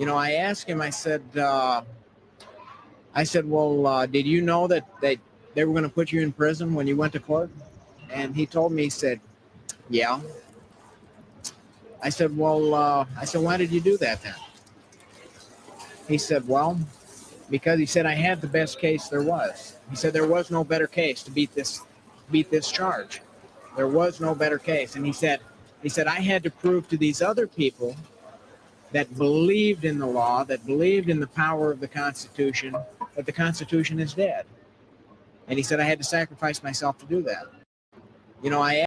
I asked him. I said, well, did you know that they were going to put you in prison when you went to court? And he told me, he said, yeah. I said, well, why did you do that then? He said, well, because he said I had the best case there was. He said there was no better case to beat this charge. There was no better case. And he said I had to prove to these other people that believed in the law, that believed in the power of the Constitution, that the Constitution is dead. And he said I had to sacrifice myself to do that. I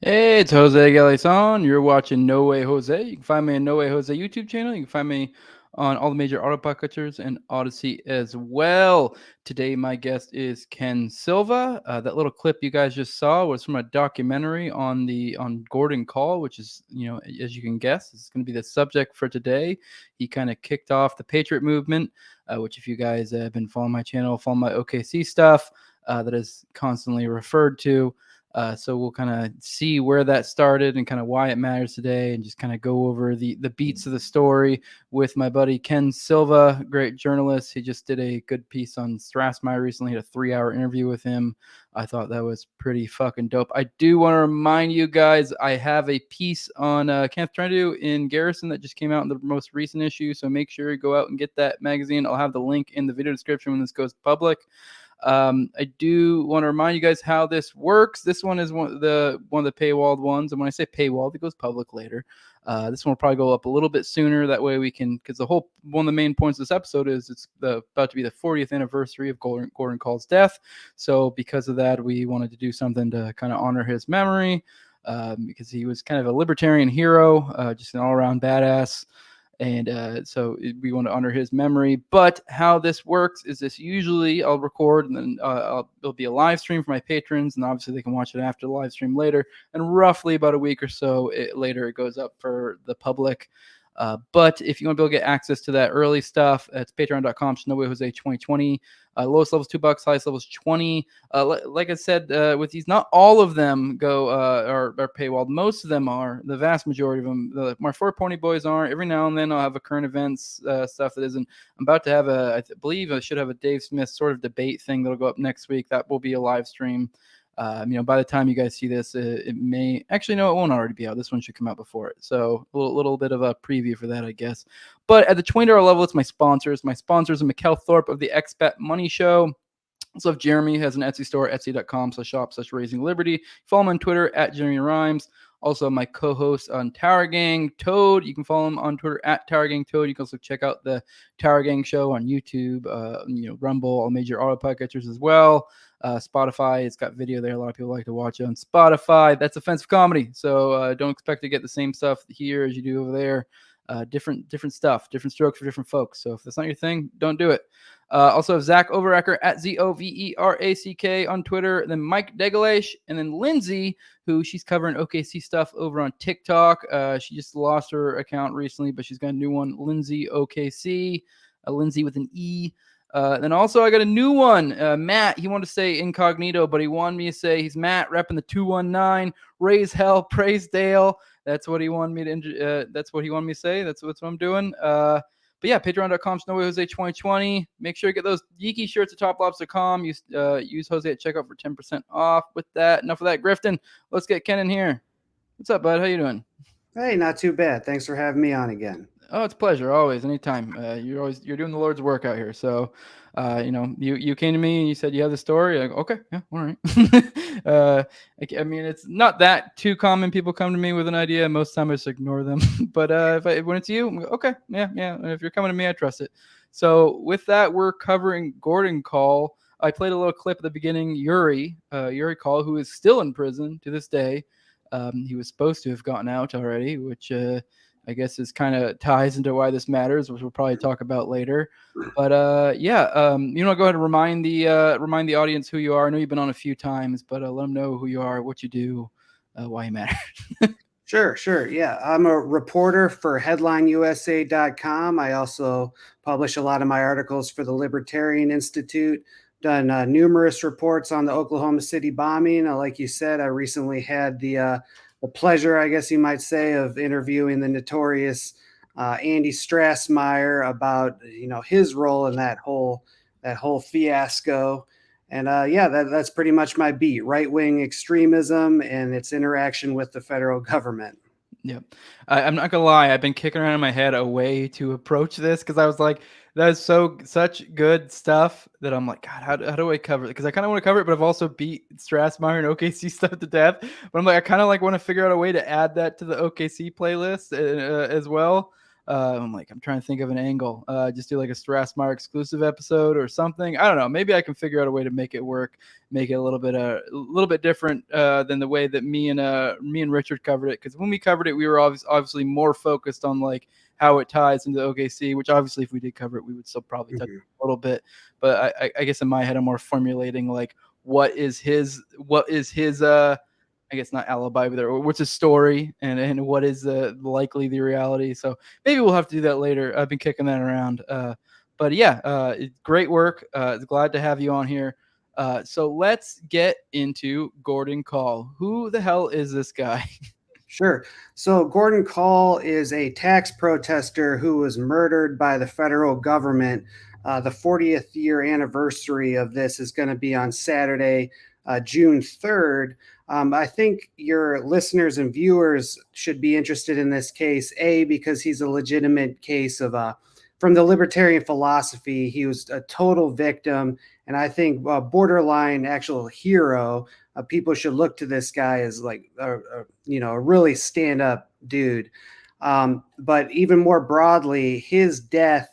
Hey, it's Jose Galison. You're watching No Way Jose. You can find me on No Way Jose YouTube channel. You can find me on all the major auto podcatchers and Odyssey as well. Today, my guest is Ken Silva. That little clip you guys just saw was from a documentary on Gordon Kahl, which is, as you can guess, is going to be the subject for today. He kind of kicked off the Patriot movement, which if you guys have been following my channel, follow my OKC stuff, that is constantly referred to. So we'll kind of see where that started and kind of why it matters today, and just kind of go over the beats of the story with my buddy Ken Silva, great journalist. He just did a good piece on Strassmeyer recently, had a 3-hour interview with him. I thought that was pretty fucking dope. I do want to remind you guys, I have a piece on Kenneth Trentadue in Garrison that just came out in the most recent issue, so make sure you go out and get that magazine. I'll have the link in the video description when this goes public. I do want to remind you guys how this works. This one is one of the paywalled ones, and when I say paywalled, it goes public later. This one will probably go up a little bit sooner. That way we can, because one of the main points of this episode is it's about to be the 40th anniversary of Gordon Kahl's death. So because of that, we wanted to do something to kind of honor his memory, because he was kind of a libertarian hero, just an all-around badass. And so we want to honor his memory. But how this works is this: usually I'll record, and then it'll be a live stream for my patrons, and obviously they can watch it after the live stream later. And roughly about a week or so later, it goes up for the public. But if you want to be able to get access to that early stuff, it's patreon.com/NoWayJose2020. Lowest level is $2, highest level is $20. Like I said, with these, not all of them are paywalled. Most of them are. The vast majority of them. My 4 Pony Boys are. Every now and then I'll have a current events stuff that isn't. I'm about to have I believe I should have a Dave Smith sort of debate thing that'll go up next week. That will be a live stream. By the time you guys see this, it may actually, no, it won't already be out. This one should come out before it. So a little bit of a preview for that, I guess. But at the $20 level, it's my sponsors. My sponsors are Mikkel Thorpe of the Expat Money Show. Also, if Jeremy has an Etsy store, etsy.com/shop/raising liberty. Follow him on Twitter at Jeremy Rhymes. Also, my co-host on Tower Gang, Toad. You can follow him on Twitter at Tower Gang Toad. You can also check out the Tower Gang Show on YouTube, Rumble, all major auto podcatchers as well. Spotify, it's got video there. A lot of people like to watch it on Spotify. That's offensive comedy, so don't expect to get the same stuff here as you do over there. Different stuff, different strokes for different folks. So if that's not your thing, don't do it. Also have Zach Overacker at Zoverack on Twitter, then Mike Degalash, and then Lindsay, who she's covering OKC stuff over on TikTok. She just lost her account recently, but she's got a new one, Lindsay OKC, Lindsay with an E. Then also I got a new one, Matt. He wanted to say incognito, but he wanted me to say he's Matt, repping the 219. Raise hell, praise Dale. That's what he wanted me to. That's what he wanted me to say. That's what I'm doing. But yeah, patreon.com/NoWayJose2020. Make sure you get those Yeeky shirts at TopLobsta.com. Use Jose at checkout for 10% off. With that, enough of that grifting. Let's get Ken in here. What's up, bud? How you doing? Hey, not too bad. Thanks for having me on again. Oh, it's a pleasure. Always, anytime. You're doing the Lord's work out here. So, you came to me and you said you have the story. Like, okay, yeah, all right. I mean, it's not that too common. People come to me with an idea. Most time I just ignore them. But when it's you, okay, yeah. If you're coming to me, I trust it. So with that, we're covering Gordon Kahl. I played a little clip at the beginning. Yuri Kahl, who is still in prison to this day. He was supposed to have gotten out already, which I guess is kind of ties into why this matters, which we'll probably talk about later. But you want to go ahead and remind the audience who you are. I know you've been on a few times, but let them know who you are, what you do, why you matter. Sure. Yeah, I'm a reporter for HeadlineUSA.com. I also publish a lot of my articles for the Libertarian Institute. Done numerous reports on the Oklahoma City bombing. Like you said, I recently had the the pleasure, I guess you might say, of interviewing the notorious Andy Strassmeyer about his role in that whole fiasco. And that's pretty much my beat: right-wing extremism and its interaction with the federal government. Yep. I'm not gonna lie. I've been kicking around in my head a way to approach this because I was like, "That's such good stuff." That I'm like, God, how do I cover it? Because I kind of want to cover it, but I've also beat Strassmeyer and OKC stuff to death. But I'm like, I kind of like want to figure out a way to add that to the OKC playlist as well. I'm like, I'm trying to think of an angle. Just do like a Strassmeyer exclusive episode or something. I don't know. Maybe I can figure out a way to make it work, make it a little bit different than the way that me and Richard covered it. Because when we covered it, we were obviously more focused on like how it ties into OKC, which obviously if we did cover it, we would still probably touch it a little bit. But I guess in my head, I'm more formulating like what is his I guess not alibi, but what's his story and what is likely the reality. So maybe we'll have to do that later. I've been kicking that around. But yeah, great work. Glad to have you on here. So let's get into Gordon Kahl. Who the hell is this guy? Sure. So Gordon Kahl is a tax protester who was murdered by the federal government. The 40th year anniversary of this is going to be on Saturday, June 3rd. I think your listeners and viewers should be interested in this case, because he's a legitimate case of from the libertarian philosophy. He was a total victim, and I think borderline actual hero. People should look to this guy as like a really stand-up dude. But even more broadly, his death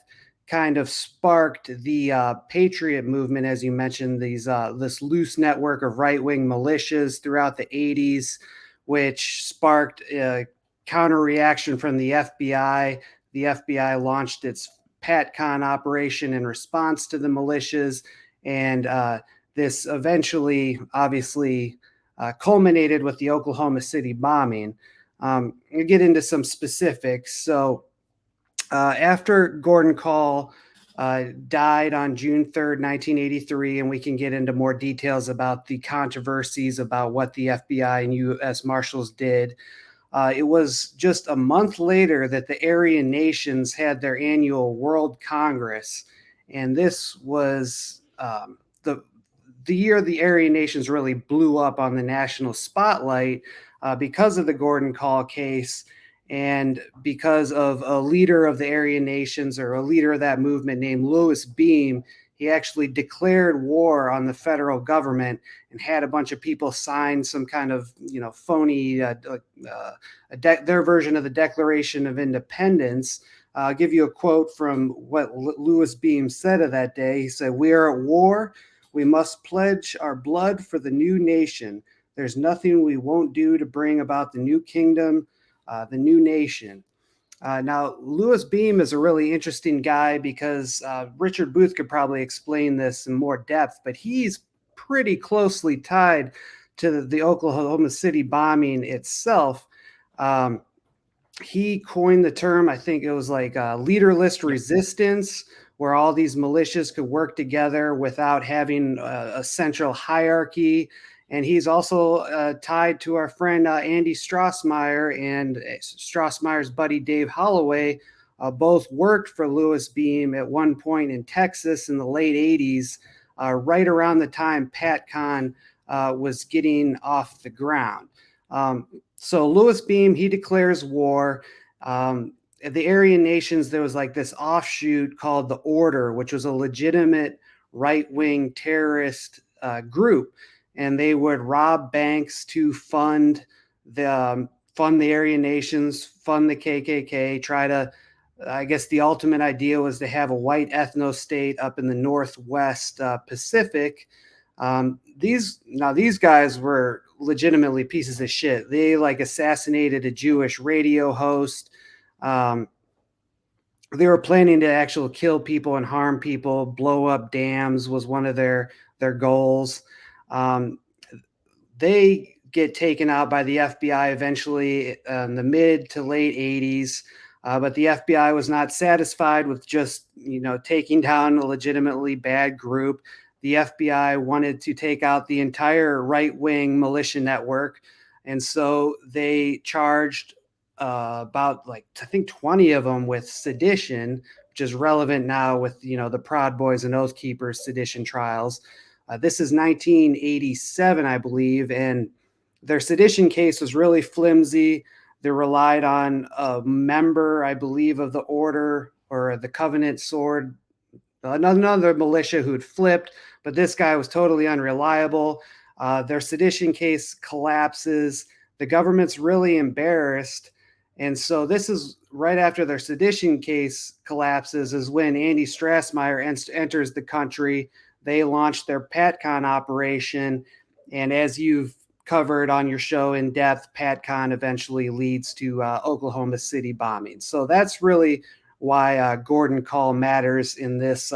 kind of sparked the Patriot movement, as you mentioned, this loose network of right-wing militias throughout the 80s, which sparked a counter reaction from the FBI. The FBI launched its PatCon operation in response to the militias, and this eventually, obviously, culminated with the Oklahoma City bombing. We'll get into some specifics. So after Gordon Kahl died on June 3rd, 1983, and we can get into more details about the controversies about what the FBI and U.S. Marshals did. It was just a month later that the Aryan nations had their annual World Congress, and this was the year the Aryan nations really blew up on the national spotlight because of the Gordon Kahl case. And because of a leader of the Aryan nations, or a leader of that movement named Louis Beam, he actually declared war on the federal government and had a bunch of people sign some kind of, phony, their version of the Declaration of Independence. I'll give you a quote from what Louis Beam said of that day. He said, "We are at war. We must pledge our blood for the new nation. There's nothing we won't do to bring about the new kingdom, the new nation." Now, Louis Beam is a really interesting guy because Richard Booth could probably explain this in more depth, but he's pretty closely tied to the Oklahoma City bombing itself. He coined the term, I think it was like leaderless resistance, where all these militias could work together without having a central hierarchy. And he's also tied to our friend Andy Strassmeyer, and Strassmeyer's buddy Dave Holloway. Both worked for Louis Beam at one point in Texas in the late 80s, right around the time PatCon was getting off the ground. So Louis Beam, he declares war. The Aryan nations, there was like this offshoot called the Order, which was a legitimate right-wing terrorist group. And they would rob banks to fund the Aryan nations, fund the KKK, try to, I guess the ultimate idea was to have a white ethno-state up in the Northwest Pacific. These guys were legitimately pieces of shit. They like assassinated a Jewish radio host. They were planning to actually kill people and harm people. Blow up dams was one of their goals. They get taken out by the FBI eventually in the mid to late 80s. But the FBI was not satisfied with just, taking down a legitimately bad group. The FBI wanted to take out the entire right-wing militia network. And so they charged about I think 20 of them with sedition, which is relevant now with, the Proud Boys and Oath Keepers sedition trials. This is 1987, I believe, and their sedition case was really flimsy. They relied on a member, I believe, of the order or the Covenant Sword, another militia who had flipped, but this guy was totally unreliable. Their sedition case collapses. The government's really embarrassed. And so this is right after their sedition case collapses is when Andy Strassmeyer enters the country. They launched their PatCon operation. And as you've covered on your show in depth, PatCon eventually leads to Oklahoma City bombing. So that's really why Gordon Kahl matters in this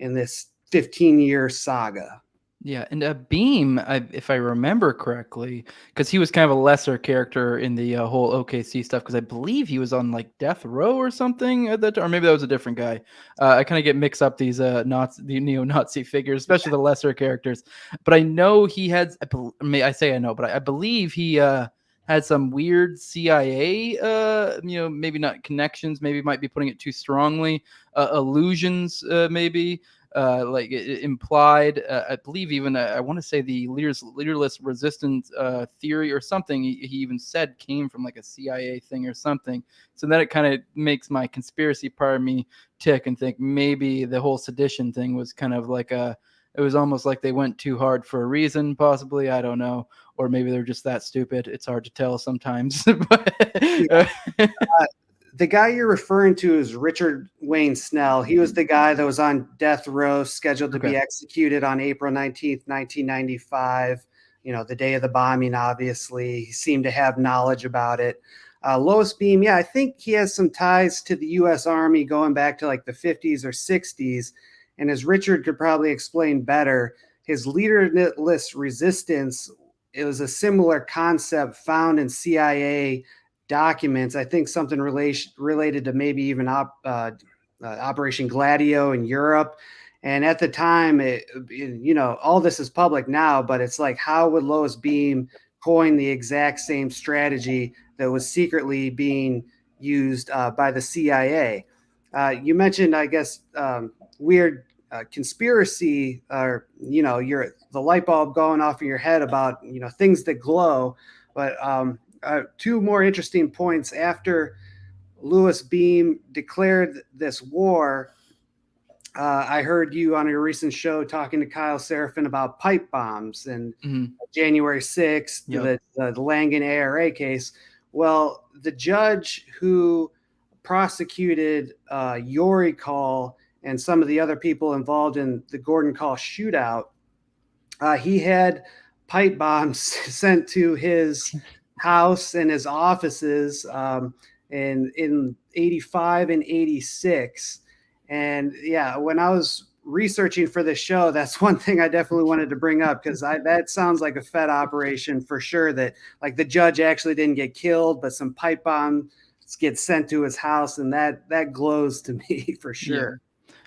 15-year saga. Yeah, and Beam, if I remember correctly, because he was kind of a lesser character in the whole OKC stuff, because I believe he was on like death row or something at that, or maybe that was a different guy. I kind of get mixed up these the neo-Nazi figures, especially the lesser characters. But I know he had, I say I know, but I believe he had some weird CIA, maybe not connections, maybe might be putting it too strongly, illusions, maybe. It implied, I believe even, I want to say the leaderless resistance theory or something he even said came from like a CIA thing or something. So then it kind of makes my conspiracy part of me tick and think maybe the whole sedition thing was kind of like it was almost like they went too hard for a reason, possibly. I don't know. Or maybe they're just that stupid. It's hard to tell sometimes. The guy you're referring to is Richard Wayne Snell. He was the guy that was on death row, scheduled to be executed on April 19th, 1995. The day of the bombing, obviously. He seemed to have knowledge about it. Lois Beam, I think he has some ties to the U.S. Army going back to like the 50s or 60s. And as Richard could probably explain better, his leaderless resistance, it was a similar concept found in CIA documents. I think something related to maybe even Operation Gladio in Europe. And at the time, all this is public now, but it's like, how would Lois Beam coin the exact same strategy that was secretly being used by the CIA? You mentioned, I guess, weird conspiracy, or the light bulb going off in your head about things that glow, but two more interesting points. After Lois Beam declared this war, I heard you on your recent show talking to Kyle Seraphin about pipe bombs and January 6th, the Langan ARA case. Well, the judge who prosecuted Yori Kahl and some of the other people involved in the Gordon Kahl shootout, he had pipe bombs sent to his house and his offices in 85 and 86. And when I was researching for this show, that's one thing I definitely wanted to bring up, because that sounds like a Fed operation for sure, that like the judge actually didn't get killed, but some pipe bombs get sent to his house, and that glows to me for sure.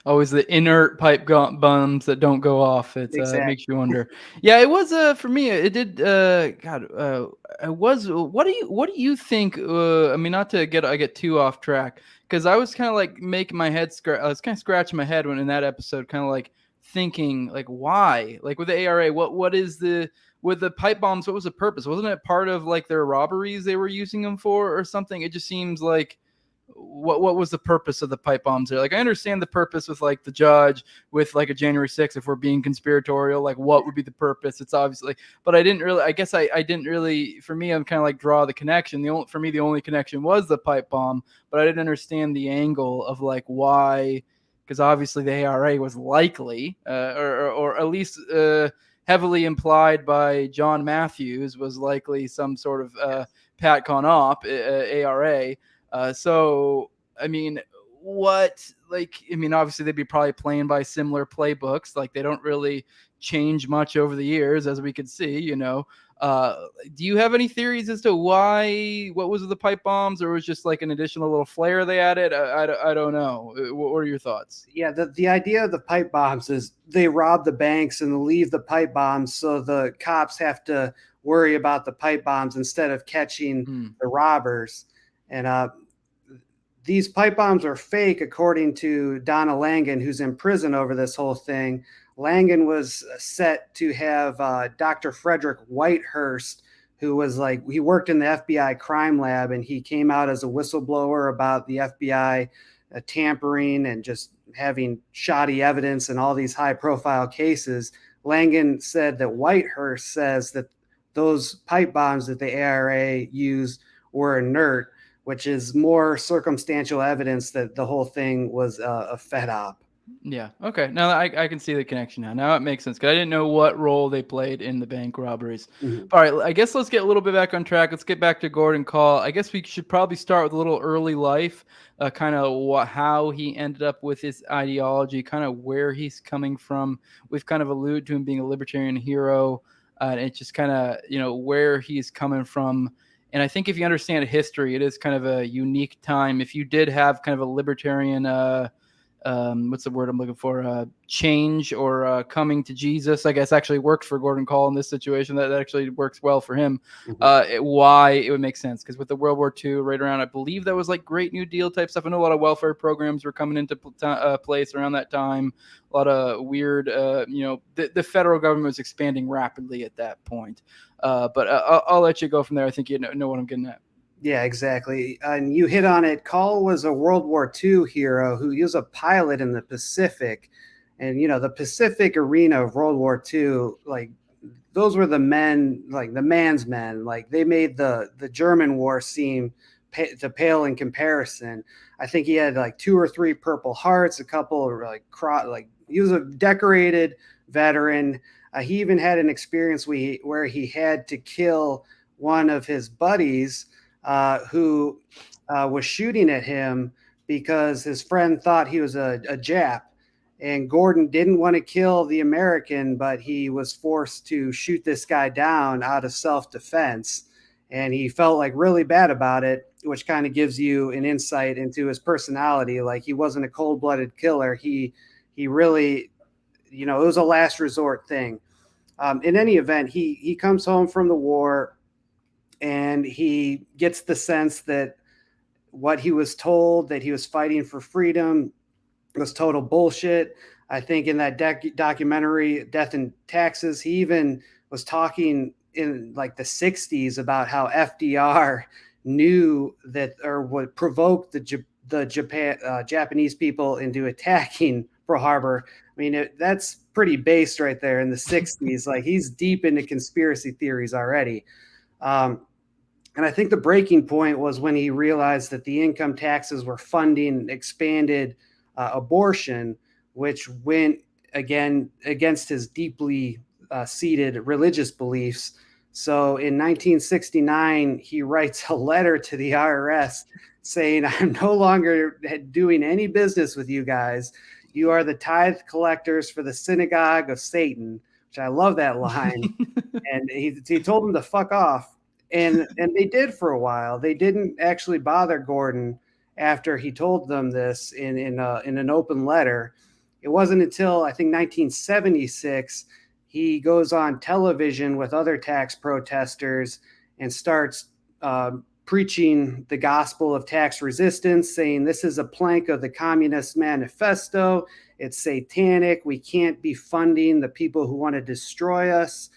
Always the inert pipe bombs that don't go off. It makes you wonder. Yeah, it was for me. It did. I was. What do you think? I mean, not to get too off track, because I was kind of like making my head I was kind of scratching my head when in that episode, kind of like thinking like, why? Like with the ARA, what is with the pipe bombs? What was the purpose? Wasn't it part of like their robberies they were using them for or something? It just seems like. What was the purpose of the pipe bombs there? Like, I understand the purpose with like the judge with like a January 6th, if we're being conspiratorial, like what would be the purpose? It's obviously, but I didn't really, for me, I'm kind of like draw the connection. The only connection was the pipe bomb, but I didn't understand the angle of like why, because obviously the ARA was likely, or at least heavily implied by John Matthews, was likely some sort of PatCon op, ARA. So, I mean, obviously they'd be probably playing by similar playbooks. Like they don't really change much over the years, as we could see, Do you have any theories as to what was with the pipe bombs, or was just like an additional little flair they added? I don't know. What are your thoughts? Yeah, the idea of the pipe bombs is they rob the banks and leave the pipe bombs, so the cops have to worry about the pipe bombs instead of catching the robbers. And these pipe bombs are fake, according to Donna Langan, who's in prison over this whole thing. Langan was set to have Dr. Frederick Whitehurst, who was he worked in the FBI crime lab, and he came out as a whistleblower about the FBI tampering and just having shoddy evidence in all these high profile cases. Langan said that Whitehurst says that those pipe bombs that the ARA used were inert, which is more circumstantial evidence that the whole thing was a Fed op. Yeah. Okay. Now I can see the connection now. Now it makes sense because I didn't know what role they played in the bank robberies. Mm-hmm. All right. I guess let's get a little bit back on track. Let's get back to Gordon Kahl. I guess we should probably start with a little early life, kind of how he ended up with his ideology, kind of where he's coming from. We've kind of alluded to him being a libertarian hero, and it's just kind of where he's coming from. And I think if you understand history, it is kind of a unique time. If you did have kind of a libertarian, what's the word I'm looking for? Change or coming to Jesus, I guess actually worked for Gordon Kahl in this situation. That actually works well for him. Why it would make sense, because with the World War II right around, I believe that was like Great New Deal type stuff. I know a lot of welfare programs were coming into place around that time. A lot of weird, the federal government was expanding rapidly at that point. But I'll let you go from there. I think you know what I'm getting at. Yeah, exactly. And you hit on it. Kahl was a World War II hero who was a pilot in the Pacific. And, the Pacific arena of World War II, those were the men, the man's men. They made the German war seem to pale in comparison. I think he had 2 or 3 Purple Hearts, a couple of he was a decorated veteran. He even had an experience where he had to kill one of his buddies who was shooting at him because his friend thought he was a Jap. And Gordon didn't want to kill the American, but he was forced to shoot this guy down out of self-defense. And he felt really bad about it, which kind of gives you an insight into his personality. He wasn't a cold-blooded killer. He really, it was a last resort thing. In any event, he comes home from the war, and he gets the sense that what he was told, that he was fighting for freedom, was total bullshit. I think in that documentary, Death and Taxes, he even was talking in the 60s about how FDR knew that, or would provoke the Japanese people into attacking Pearl Harbor. I mean, that's pretty based right there in the 60s. He's deep into conspiracy theories already. And I think the breaking point was when he realized that the income taxes were funding expanded abortion, which went again against his deeply seated religious beliefs. So in 1969, he writes a letter to the IRS saying, "I'm no longer doing any business with you guys. You are the tithe collectors for the synagogue of Satan," which I love that line. And he told them to fuck off. And they did for a while. They didn't actually bother Gordon after he told them this in an open letter. It wasn't until I think 1976 he goes on television with other tax protesters and starts preaching the gospel of tax resistance, saying this is a plank of the Communist Manifesto. It's satanic. We can't be funding the people who want to destroy us.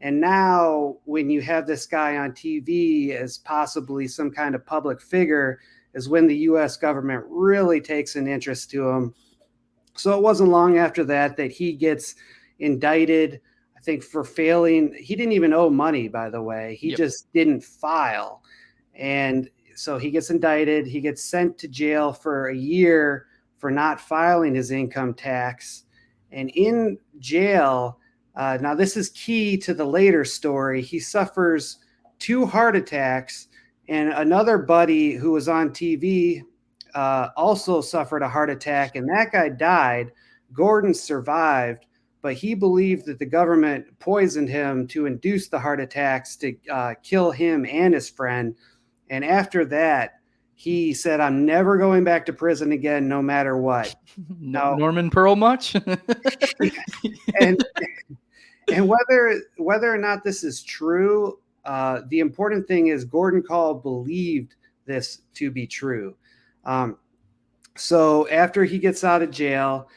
And now when you have this guy on TV as possibly some kind of public figure is when the U.S. government really takes an interest to him. So it wasn't long after that he gets indicted, I think, for failing. He didn't even owe money, by the way. He just didn't file. And so he gets indicted. He gets sent to jail for a year for not filing his income tax. And in jail, now this is key to the later story, he suffers 2 heart attacks, and another buddy who was on TV also suffered a heart attack, and that guy died. Gordon survived, but he believed that the government poisoned him to induce the heart attacks to kill him and his friend. And after that, he said, "I'm never going back to prison again, no matter what." Norman Pearl much? And whether or not this is true, the important thing is Gordon Kahl believed this to be true. So after he gets out of jail,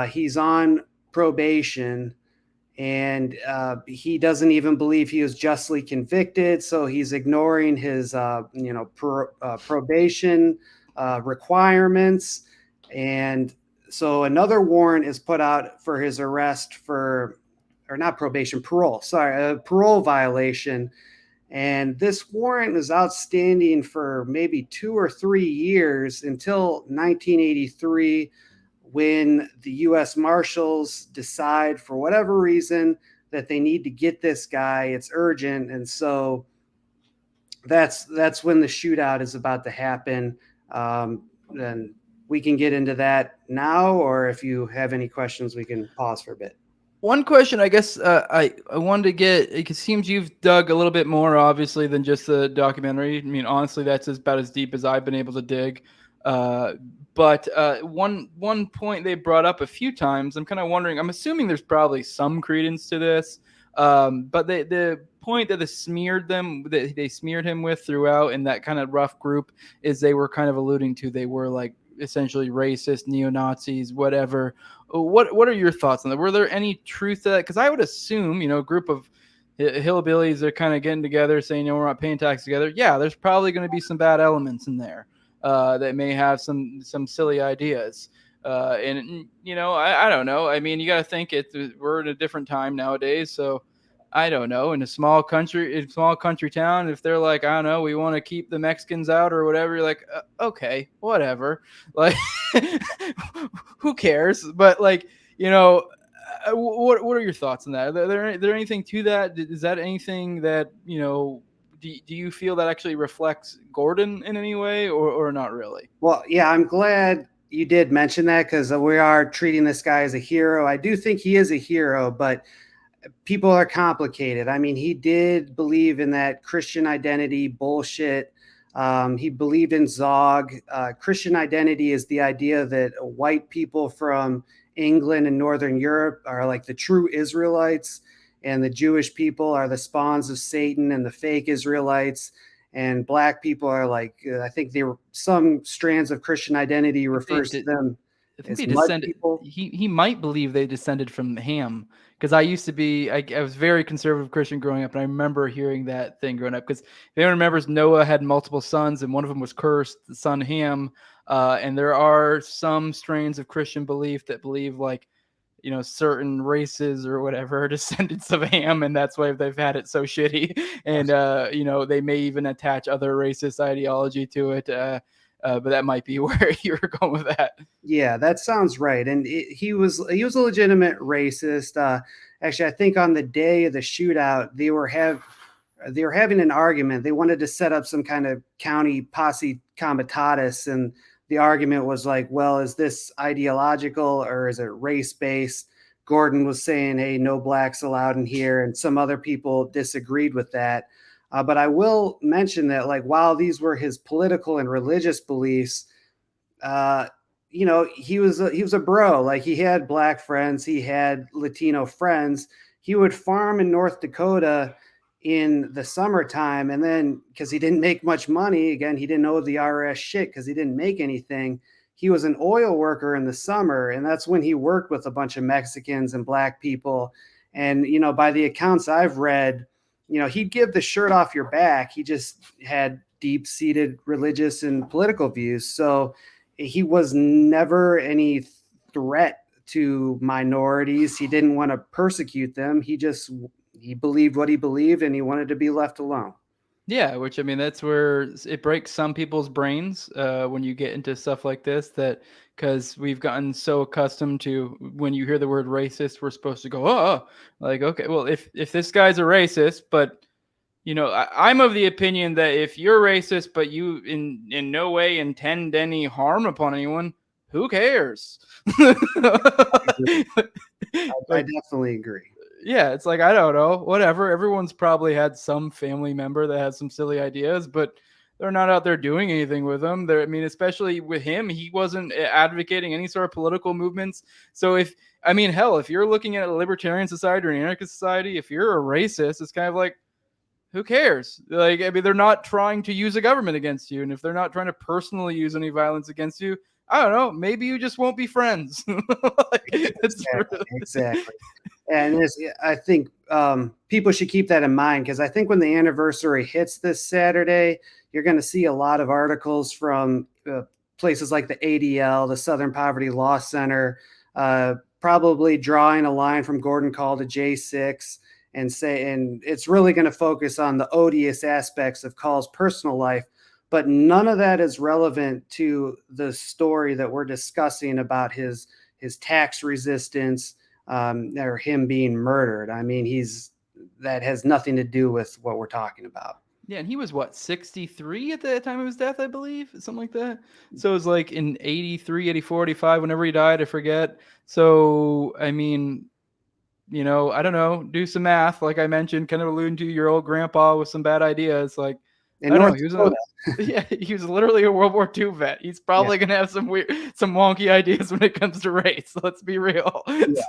he's on probation, and he doesn't even believe he was justly convicted. So he's ignoring his, probation requirements, and so another warrant is put out for his arrest for, or not probation, parole. Sorry, a parole violation. And this warrant is outstanding for maybe 2 or 3 years until 1983, when the U.S. Marshals decide, for whatever reason, that they need to get this guy. It's urgent. And so that's when the shootout is about to happen. Then we can get into that now, or if you have any questions, we can pause for a bit. One question, I guess, I wanted to get. It seems you've dug a little bit more, obviously, than just the documentary. I mean, honestly, that's about as deep as I've been able to dig. But one point they brought up a few times, I'm kind of wondering. I'm assuming there's probably some credence to this. But the point that they smeared him with throughout in that kind of rough group is they were kind of alluding to they were like essentially racist, neo-Nazis, whatever. What are your thoughts on that? Were there any truth to that? Because I would assume, a group of hillbillies are kind of getting together saying, we're not paying tax together. Yeah, there's probably going to be some bad elements in there that may have some silly ideas. And I don't know. I mean, you got to think we're in a different time nowadays. So I don't know. In a small country town, if they're like, I don't know, we want to keep the Mexicans out or whatever, you're like, okay, whatever. Like, who cares? But like, what are your thoughts on that? Are there anything to that? Is that anything that, do you feel that actually reflects Gordon in any way or not really? Well, yeah, I'm glad you did mention that, because we are treating this guy as a hero. I do think he is a hero, but people are complicated. I mean, he did believe in that Christian identity bullshit. He believed in Zog. Christian identity is the idea that white people from England and Northern Europe are like the true Israelites, and the Jewish people are the spawns of Satan and the fake Israelites. And black people are like, I think they were some strands of Christian identity refers to them. I think they descended. He might believe they descended from Ham, because I used to be. I was very conservative Christian growing up, and I remember hearing that thing growing up. Because if anyone remembers, Noah had multiple sons, and one of them was cursed, the son Ham. And there are some strains of Christian belief that believe like, certain races or whatever are descendants of Ham, and that's why they've had it so shitty. And they may even attach other racist ideology to it. But that might be where you're going with that. Yeah, that sounds right. And he was a legitimate racist. Actually, I think on the day of the shootout, they were having an argument. They wanted to set up some kind of county posse comitatus, and the argument was like, well, is this ideological or is it race-based? Gordon was saying, hey, no blacks allowed in here, and some other people disagreed with that. But I will mention that, like, while these were his political and religious beliefs, he was a bro. Like, he had black friends, he had Latino friends. He would farm in North Dakota in the summertime, and then because he didn't make much money, again, he didn't owe the IRS shit because he didn't make anything. He was an oil worker in the summer, and that's when he worked with a bunch of Mexicans and black people. And by the accounts I've read, he'd give the shirt off your back. He just had deep-seated religious and political views. So he was never any threat to minorities. He didn't want to persecute them. He believed what he believed, and he wanted to be left alone. Yeah, which, I mean, that's where it breaks some people's brains when you get into stuff like this, because we've gotten so accustomed to when you hear the word racist, we're supposed to go, oh, like, okay, well, if this guy's a racist, but, I'm of the opinion that if you're racist, but you in no way intend any harm upon anyone, who cares? I definitely agree. Yeah, it's like, I don't know, whatever. Everyone's probably had some family member that has some silly ideas, but they're not out there doing anything with them. I mean, especially with him, he wasn't advocating any sort of political movements. So if you're looking at a libertarian society or an anarchist society, if you're a racist, it's kind of like, who cares? Like, I mean, they're not trying to use a government against you. And if they're not trying to personally use any violence against you, I don't know, maybe you just won't be friends. Exactly. And I think people should keep that in mind, because I think when the anniversary hits this Saturday, you're going to see a lot of articles from places like the ADL, the Southern Poverty Law Center, probably drawing a line from Gordon Kahl to J6 and it's really going to focus on the odious aspects of Kahl's personal life. But none of that is relevant to the story that we're discussing about his tax resistance, or him being murdered. I mean, that has nothing to do with what we're talking about. Yeah, and he was 63 at the time of his death, I believe, something like that. So it was like in 83, 84, 85, whenever he died, I forget. So, I mean, I don't know, do some math. Like I mentioned, kind of alluding to your old grandpa with some bad ideas. Like, I don't know, he was literally a World War II vet. He's probably going to have some wonky ideas when it comes to race. Let's be real. Yeah.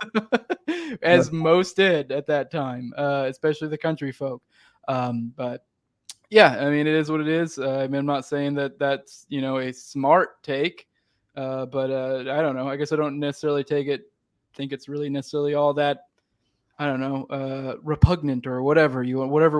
As most did at that time, especially the country folk. But yeah, I mean, it is what it is. I mean, I'm not saying that that's, a smart take, but I don't know. I guess I don't necessarily think it's really necessarily all that, I don't know, repugnant or whatever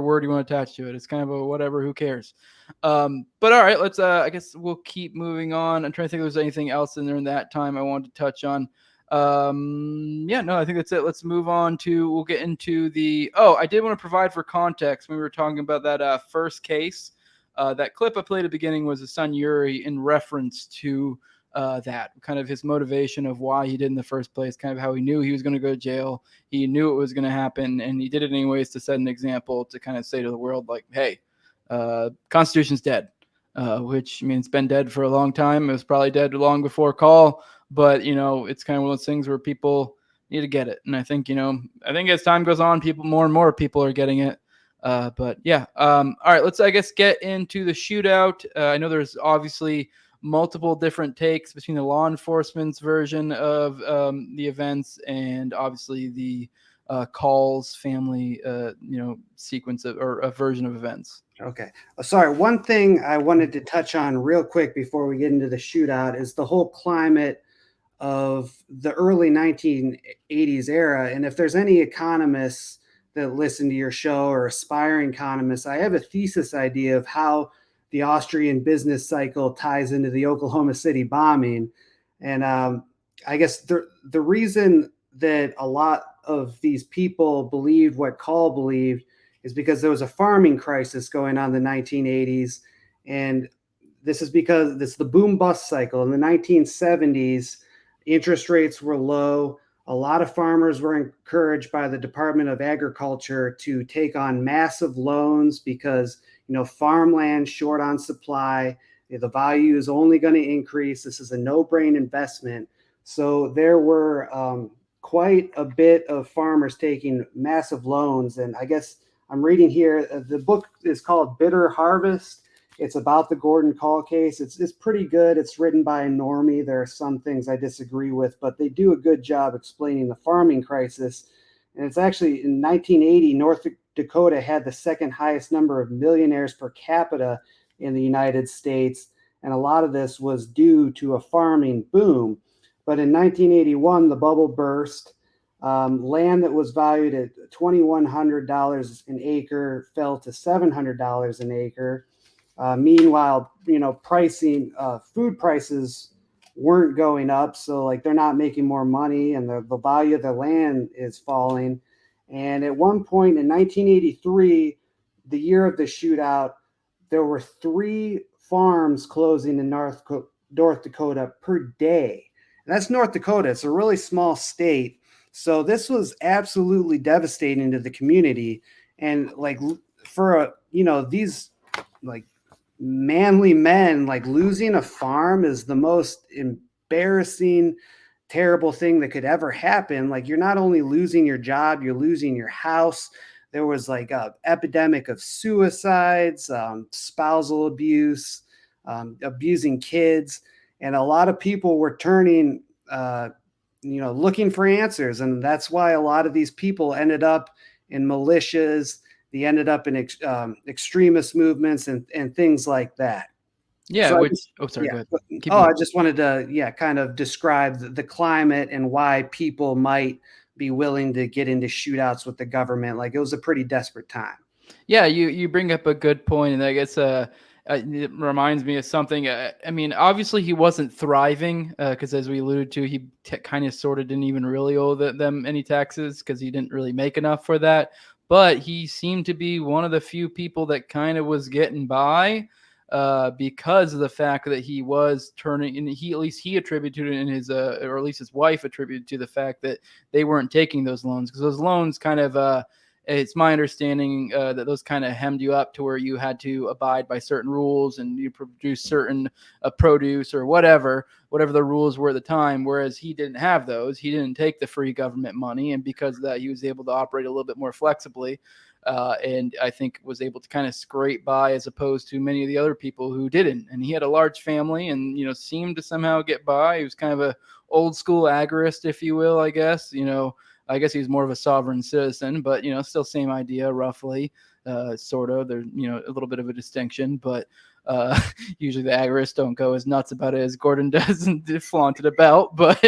word you want to attach to it. It's kind of a whatever, who cares? But all right, let's, I guess we'll keep moving on. I'm trying to think if there's anything else in there in that time I wanted to touch on. Yeah, no, I think that's it. Let's move on we'll get into I did want to provide for context when we were talking about that first case. That clip I played at the beginning was his son Yuri, in reference to that kind of his motivation of why he did in the first place, kind of how he knew he was going to go to jail. He knew it was going to happen, and he did it anyways to set an example, to kind of say to the world, like, hey, Constitution's dead, which means it's been dead for a long time. It was probably dead long before Kahl, but it's kind of one of those things where people need to get it. And I think, as time goes on, more and more people are getting it. But yeah. All right, let's, I guess, get into the shootout. I know there's obviously multiple different takes between the law enforcement's version of the events and obviously the Kahl's family, sequence or a version of events. Okay. Sorry. One thing I wanted to touch on real quick before we get into the shootout is the whole climate of the early 1980s era. And if there's any economists that listen to your show, or aspiring economists, I have a thesis idea of how the Austrian business cycle ties into the Oklahoma City bombing. And I guess the reason that a lot of these people believed what Kahl believed is because there was a farming crisis going on in the 1980s. And this is because it's the boom bust cycle. In the 1970s, interest rates were low. A lot of farmers were encouraged by the Department of Agriculture to take on massive loans because, farmland short on supply. The value is only going to increase. This is a no-brain investment. So there were quite a bit of farmers taking massive loans. And I guess I'm reading here, the book is called Bitter Harvest. It's about the Gordon Kahl case. It's pretty good. It's written by a normie. There are some things I disagree with, but they do a good job explaining the farming crisis. And it's actually in 1980, North Dakota had the second highest number of millionaires per capita in the United States. And a lot of this was due to a farming boom. But in 1981, the bubble burst. Land that was valued at $2,100 an acre fell to $700 an acre. Meanwhile, food prices weren't going up. So they're not making more money, and the value of the land is falling. And at one point in 1983, the year of the shootout, there were 3 farms closing in North Dakota per day. And that's North Dakota. It's a really small state. So this was absolutely devastating to the community. And for these manly men, losing a farm is the most embarrassing, terrible thing that could ever happen. You're not only losing your job, you're losing your house. there was like a epidemic of suicides, spousal abuse, abusing kids, and a lot of people were turning, looking for answers, and that's why a lot of these people ended up in militias. They ended up in extremist movements and things like that. Yeah, So I which just, sorry, yeah. go ahead. Keep Oh, I going. just wanted to, kind of describe the climate and why people might be willing to get into shootouts with the government. Like, it was a pretty desperate time. Yeah, you bring up a good point, and I guess it reminds me of something. I mean, obviously he wasn't thriving because, as we alluded to, he kind of sort of didn't even really owe them any taxes because he didn't really make enough for that. But he seemed to be one of the few people that kind of was getting by because of the fact that he was turning, and he, at least he attributed it in his, or at least his wife attributed to the fact that they weren't taking those loans, because those loans kind of. It's my understanding that those kind of hemmed you up to where you had to abide by certain rules and you produce certain produce or whatever the rules were at the time. Whereas he didn't have those. He didn't take the free government money. And because of that, he was able to operate a little bit more flexibly. And I think was able to kind of scrape by as opposed to many of the other people who didn't. And he had a large family and, seemed to somehow get by. He was kind of a old school agorist, if you will, I guess. I guess he's more of a sovereign citizen, but still same idea, roughly, sort of. There's a little bit of a distinction, but usually the agorists don't go as nuts about it as Gordon does and flaunt it about. But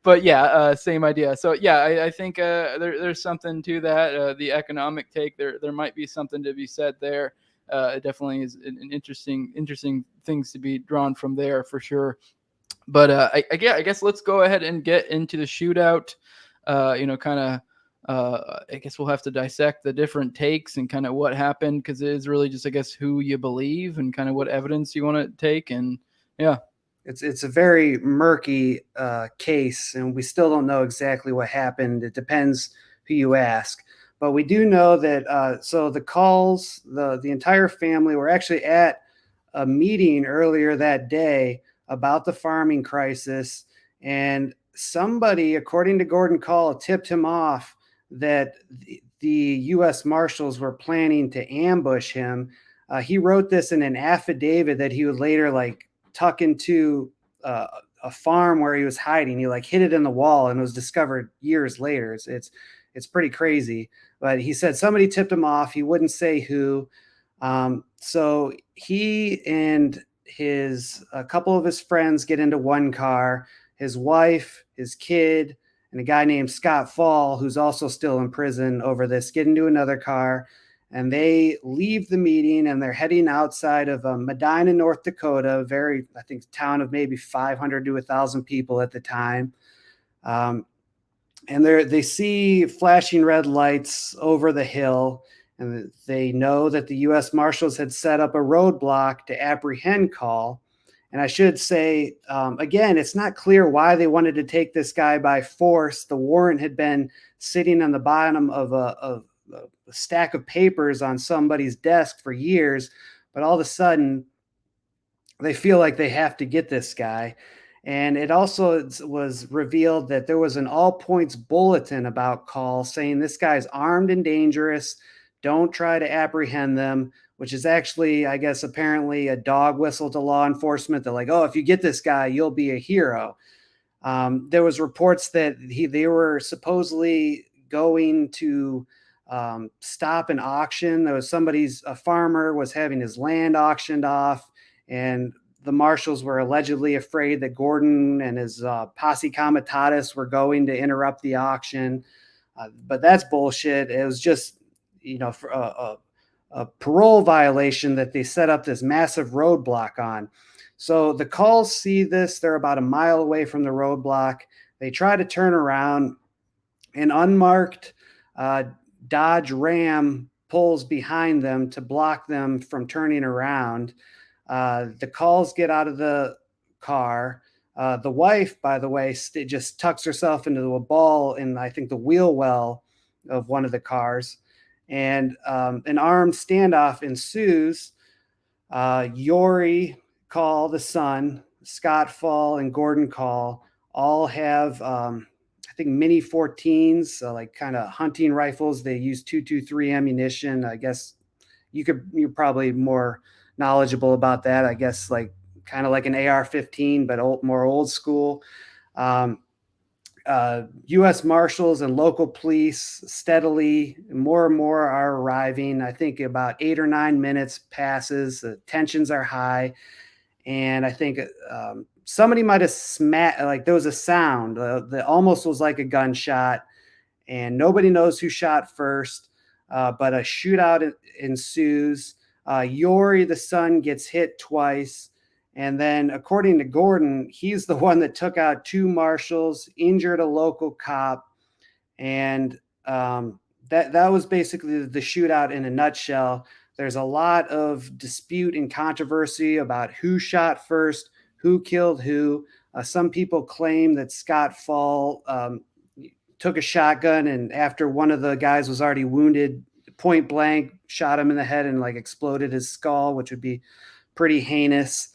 but yeah, same idea. So yeah, I think there's something to that. The economic take there might be something to be said there. It definitely is an interesting things to be drawn from there for sure. But I guess let's go ahead and get into the shootout. Kind of. I guess we'll have to dissect the different takes and kind of what happened, because it is really just, I guess, who you believe and kind of what evidence you want to take. And yeah, it's a very murky case, and we still don't know exactly what happened. It depends who you ask. But we do know that so the Kahls, the entire family, were actually at a meeting earlier that day about the farming crisis, and somebody, according to Gordon Kahl, tipped him off that the U.S. Marshals were planning to ambush him. He wrote this in an affidavit that he would later tuck into a farm where he was hiding. He hid it in the wall, and it was discovered years later. It's pretty crazy. But he said somebody tipped him off. He wouldn't say who. So he and a couple of his friends get into one car. His wife, his kid, and a guy named Scott Fall, who's also still in prison over this, get into another car, and they leave the meeting, and they're heading outside of Medina, North Dakota, I think, town of maybe 500 to 1,000 people at the time. And they see flashing red lights over the hill, and they know that the U.S. Marshals had set up a roadblock to apprehend Kahl. And I should say, again, it's not clear why they wanted to take this guy by force. The warrant had been sitting on the bottom of a stack of papers on somebody's desk for years, but all of a sudden they feel like they have to get this guy. And it also was revealed that there was an all-points bulletin about Kahl saying this guy's armed and dangerous. Don't try to apprehend them, which is actually, I guess, apparently a dog whistle to law enforcement. They're like, oh, if you get this guy, you'll be a hero. There was reports that they were supposedly going to stop an auction. There was a farmer was having his land auctioned off, and the marshals were allegedly afraid that Gordon and his posse comitatus were going to interrupt the auction. But that's bullshit. It was just, for a parole violation that they set up this massive roadblock on. So the Kahls see this. They're about a mile away from the roadblock. They try to turn around. An unmarked Dodge Ram pulls behind them to block them from turning around. The Kahls get out of the car. The wife, by the way, just tucks herself into a ball in, I think, the wheel well of one of the cars. And an armed standoff ensues. Yori Kahl, the son, Scott Fall, and Gordon Kahl all have, I I think mini 14s, like kind of hunting rifles. They use 223 ammunition. I guess you're probably more knowledgeable about that. I guess like kind of like an AR-15, but more old school. U.S. Marshals and local police steadily, more and more are arriving. I think about 8 or 9 minutes passes. The tensions are high. And I think somebody might have smacked, like there was a sound that almost was like a gunshot. And nobody knows who shot first, but a shootout ensues. Yori, the son, gets hit twice. And then, according to Gordon, he's the one that took out 2 marshals, injured a local cop. And that was basically the shootout in a nutshell. There's a lot of dispute and controversy about who shot first, who killed who. Some people claim that Scott Fall took a shotgun, and after one of the guys was already wounded, point blank, shot him in the head and like exploded his skull, which would be pretty heinous.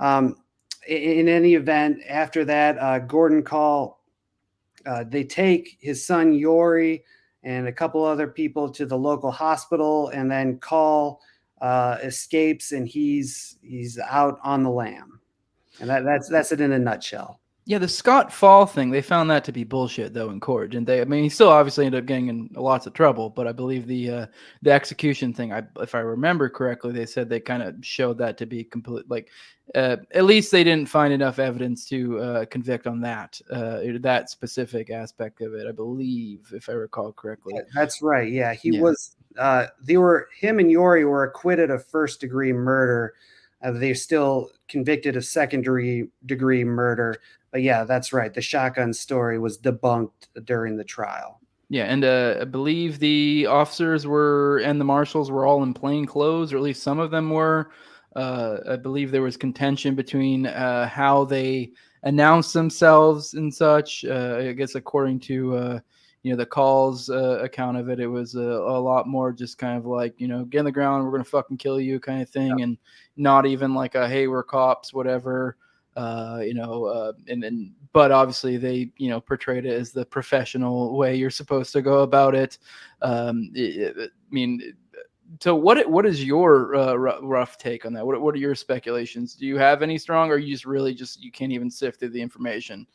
In any event, after that, Gordon Kahl, they take his son Yori and a couple other people to the local hospital, and then Kahl escapes, and he's out on the lam. And that's it in a nutshell. Yeah, the Scott Fall thing, they found that to be bullshit, though, in court. And they, I mean, he still obviously ended up getting in lots of trouble, but I believe the execution thing, if I remember correctly, they said they kind of showed that to be complete, like, at least they didn't find enough evidence to convict on that specific aspect of it, I believe, if I recall correctly. That's right. Yeah, was, him and Yori were acquitted of first-degree murder. They're still convicted of second-degree murder. But yeah, that's right. The shotgun story was debunked during the trial. Yeah, and I believe the officers and the marshals were all in plain clothes, or at least some of them were. I believe there was contention between how they announced themselves and such. I guess according to the Kahl's account of it, it was a lot more just kind of like, get in the ground, we're gonna fucking kill you kind of thing, and not even like a hey, we're cops, whatever. But obviously they, portrayed it as the professional way you're supposed to go about it. I mean, so what is your rough take on that? What are your speculations? Do you have any strong, or you just really you can't even sift through the information?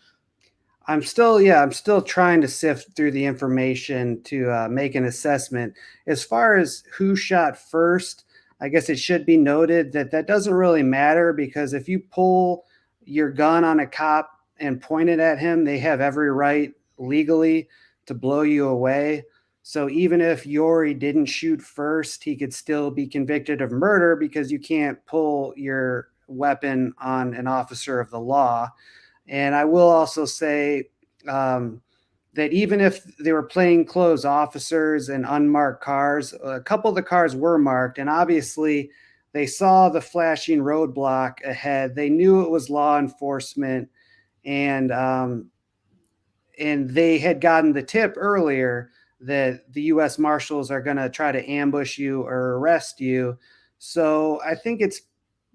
I'm still trying to sift through the information to make an assessment. As far as who shot first, I guess it should be noted that doesn't really matter, because if you pull your gun on a cop and point it at him, they have every right legally to blow you away. So even if Yori didn't shoot first, he could still be convicted of murder, because you can't pull your weapon on an officer of the law. And I will also say that even if they were plainclothes officers and unmarked cars, a couple of the cars were marked, and obviously they saw the flashing roadblock ahead. They knew it was law enforcement, and they had gotten the tip earlier that the U.S. Marshals are going to try to ambush you or arrest you. So I think it's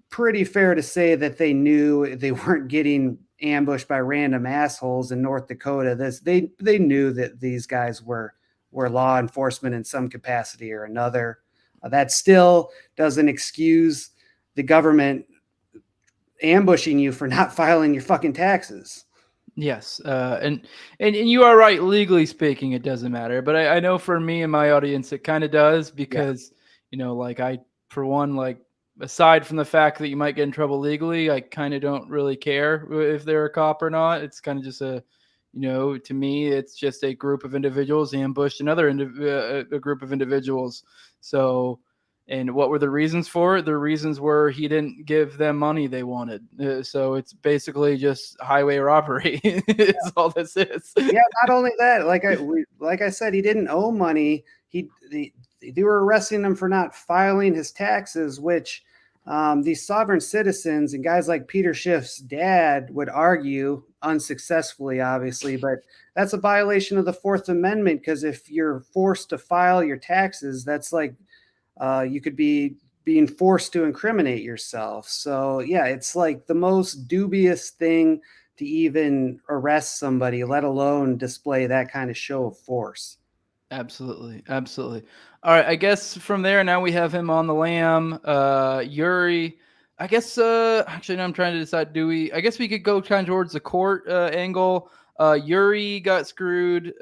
pretty fair to say that they knew they weren't getting ambushed by random assholes in North Dakota. They knew that these guys were law enforcement in some capacity or another. That still doesn't excuse the government ambushing you for not filing your fucking taxes. Yes, and you are right. Legally speaking, it doesn't matter. But I know for me and my audience, it kind of does, because like for one, like aside from the fact that you might get in trouble legally, I kind of don't really care if they're a cop or not. It's kind of just to me, it's just a group of individuals ambushed another a group of individuals. So, and what were the reasons for it? The reasons were he didn't give them money they wanted. So it's basically just highway robbery. Is all this is. Yeah, not only that, like I said, he didn't owe money. They were arresting him for not filing his taxes, which these sovereign citizens and guys like Peter Schiff's dad would argue, unsuccessfully, obviously, but that's a violation of the Fourth Amendment, because if you're forced to file your taxes, that's like you could be being forced to incriminate yourself. So yeah, it's like the most dubious thing to even arrest somebody, let alone display that kind of show of force. Absolutely. Absolutely. All right. I guess from there, now we have him on the lam. Yuri. I guess, actually, no, I'm trying to decide. I guess we could go kind of towards the court angle. Yuri got screwed.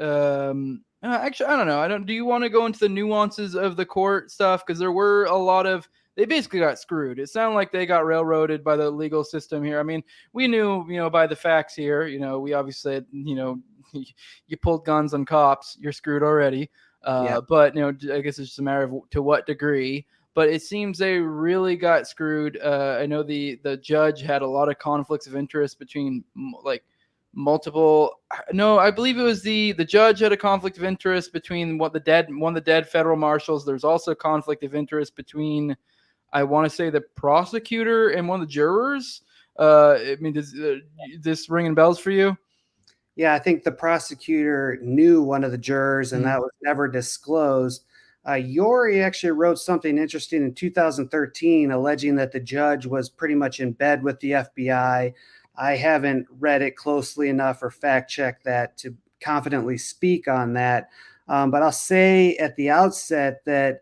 Actually, I don't know. Do you want to go into the nuances of the court stuff? Because there were a lot of, they basically got screwed. It sounded like they got railroaded by the legal system here. I mean, we knew, by the facts here, we obviously said, you pulled guns on cops, you're screwed already. Yeah. But I guess it's just a matter of to what degree. But it seems they really got screwed. I know the judge had a lot of conflicts of interest between like multiple. No, I believe it was the judge had a conflict of interest between one of the dead federal marshals. There's also a conflict of interest between, I want to say, the prosecutor and one of the jurors. I mean, does this ringing bells for you? Yeah, I think the prosecutor knew one of the jurors, and that was never disclosed. Yuri actually wrote something interesting in 2013, alleging that the judge was pretty much in bed with the FBI. I haven't read it closely enough or fact checked that to confidently speak on that. But I'll say at the outset that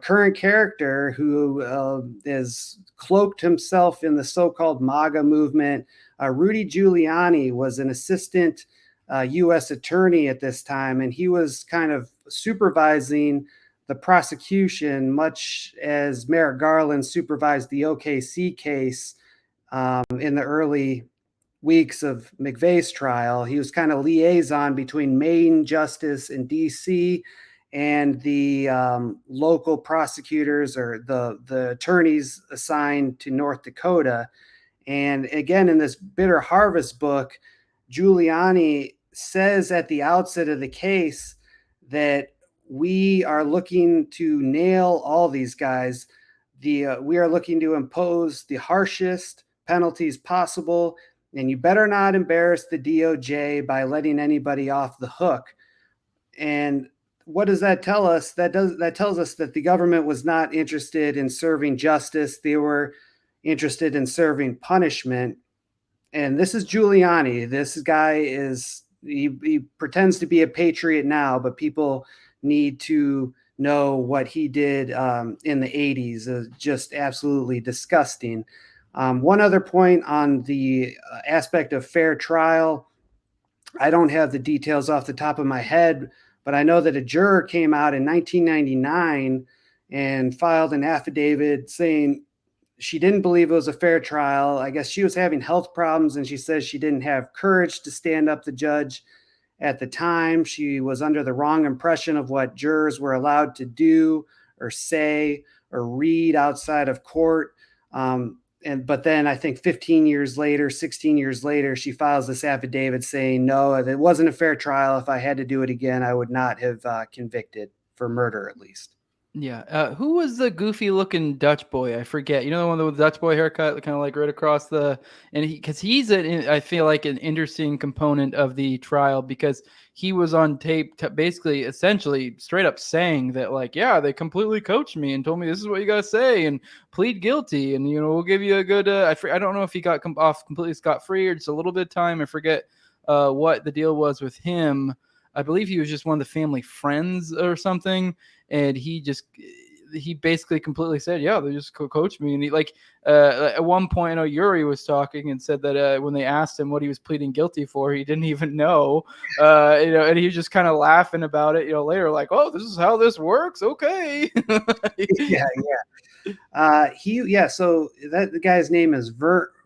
current character who is cloaked himself in the so-called MAGA movement, Rudy Giuliani, was an assistant U.S. attorney at this time, and he was kind of supervising the prosecution, much as Merrick Garland supervised the OKC case in the early weeks of McVeigh's trial. He was kind of liaison between Maine justice in D.C. and the local prosecutors or the attorneys assigned to North Dakota. And again, in this Bitter Harvest book, Giuliani says at the outset of the case that we are looking to nail all these guys. We are looking to impose the harshest penalties possible, and you better not embarrass the DOJ by letting anybody off the hook. And what does that tell us? That tells us that the government was not interested in serving justice. They were interested in serving punishment. And this is Giuliani. This guy he pretends to be a patriot now, but people need to know what he did in the 80s. Just absolutely disgusting. One other point on the aspect of fair trial. I don't have the details off the top of my head, but I know that a juror came out in 1999 and filed an affidavit saying she didn't believe it was a fair trial. I guess she was having health problems, and she says she didn't have courage to stand up to the judge at the time. She was under the wrong impression of what jurors were allowed to do or say or read outside of court. But then I think 16 years later, she files this affidavit saying, no, it wasn't a fair trial. If I had to do it again, I would not have convicted for murder, at least. Yeah. Who was the goofy looking Dutch boy? I forget. You know, the one with the Dutch boy haircut, kind of like right across because he's I feel like an interesting component of the trial because he was on tape, basically, essentially straight up saying that, like, yeah, they completely coached me and told me this is what you got to say and plead guilty. And, we'll give you a good, I don't know if he got off completely scot-free or just a little bit of time. I forget what the deal was with him. I believe he was just one of the family friends or something. And he basically completely said, yeah, they just coached me. And he at one point, I know Yuri was talking and said that when they asked him what he was pleading guilty for, he didn't even know, and he was just kind of laughing about it, later, like, oh, this is how this works. Okay. Yeah. So the guy's name is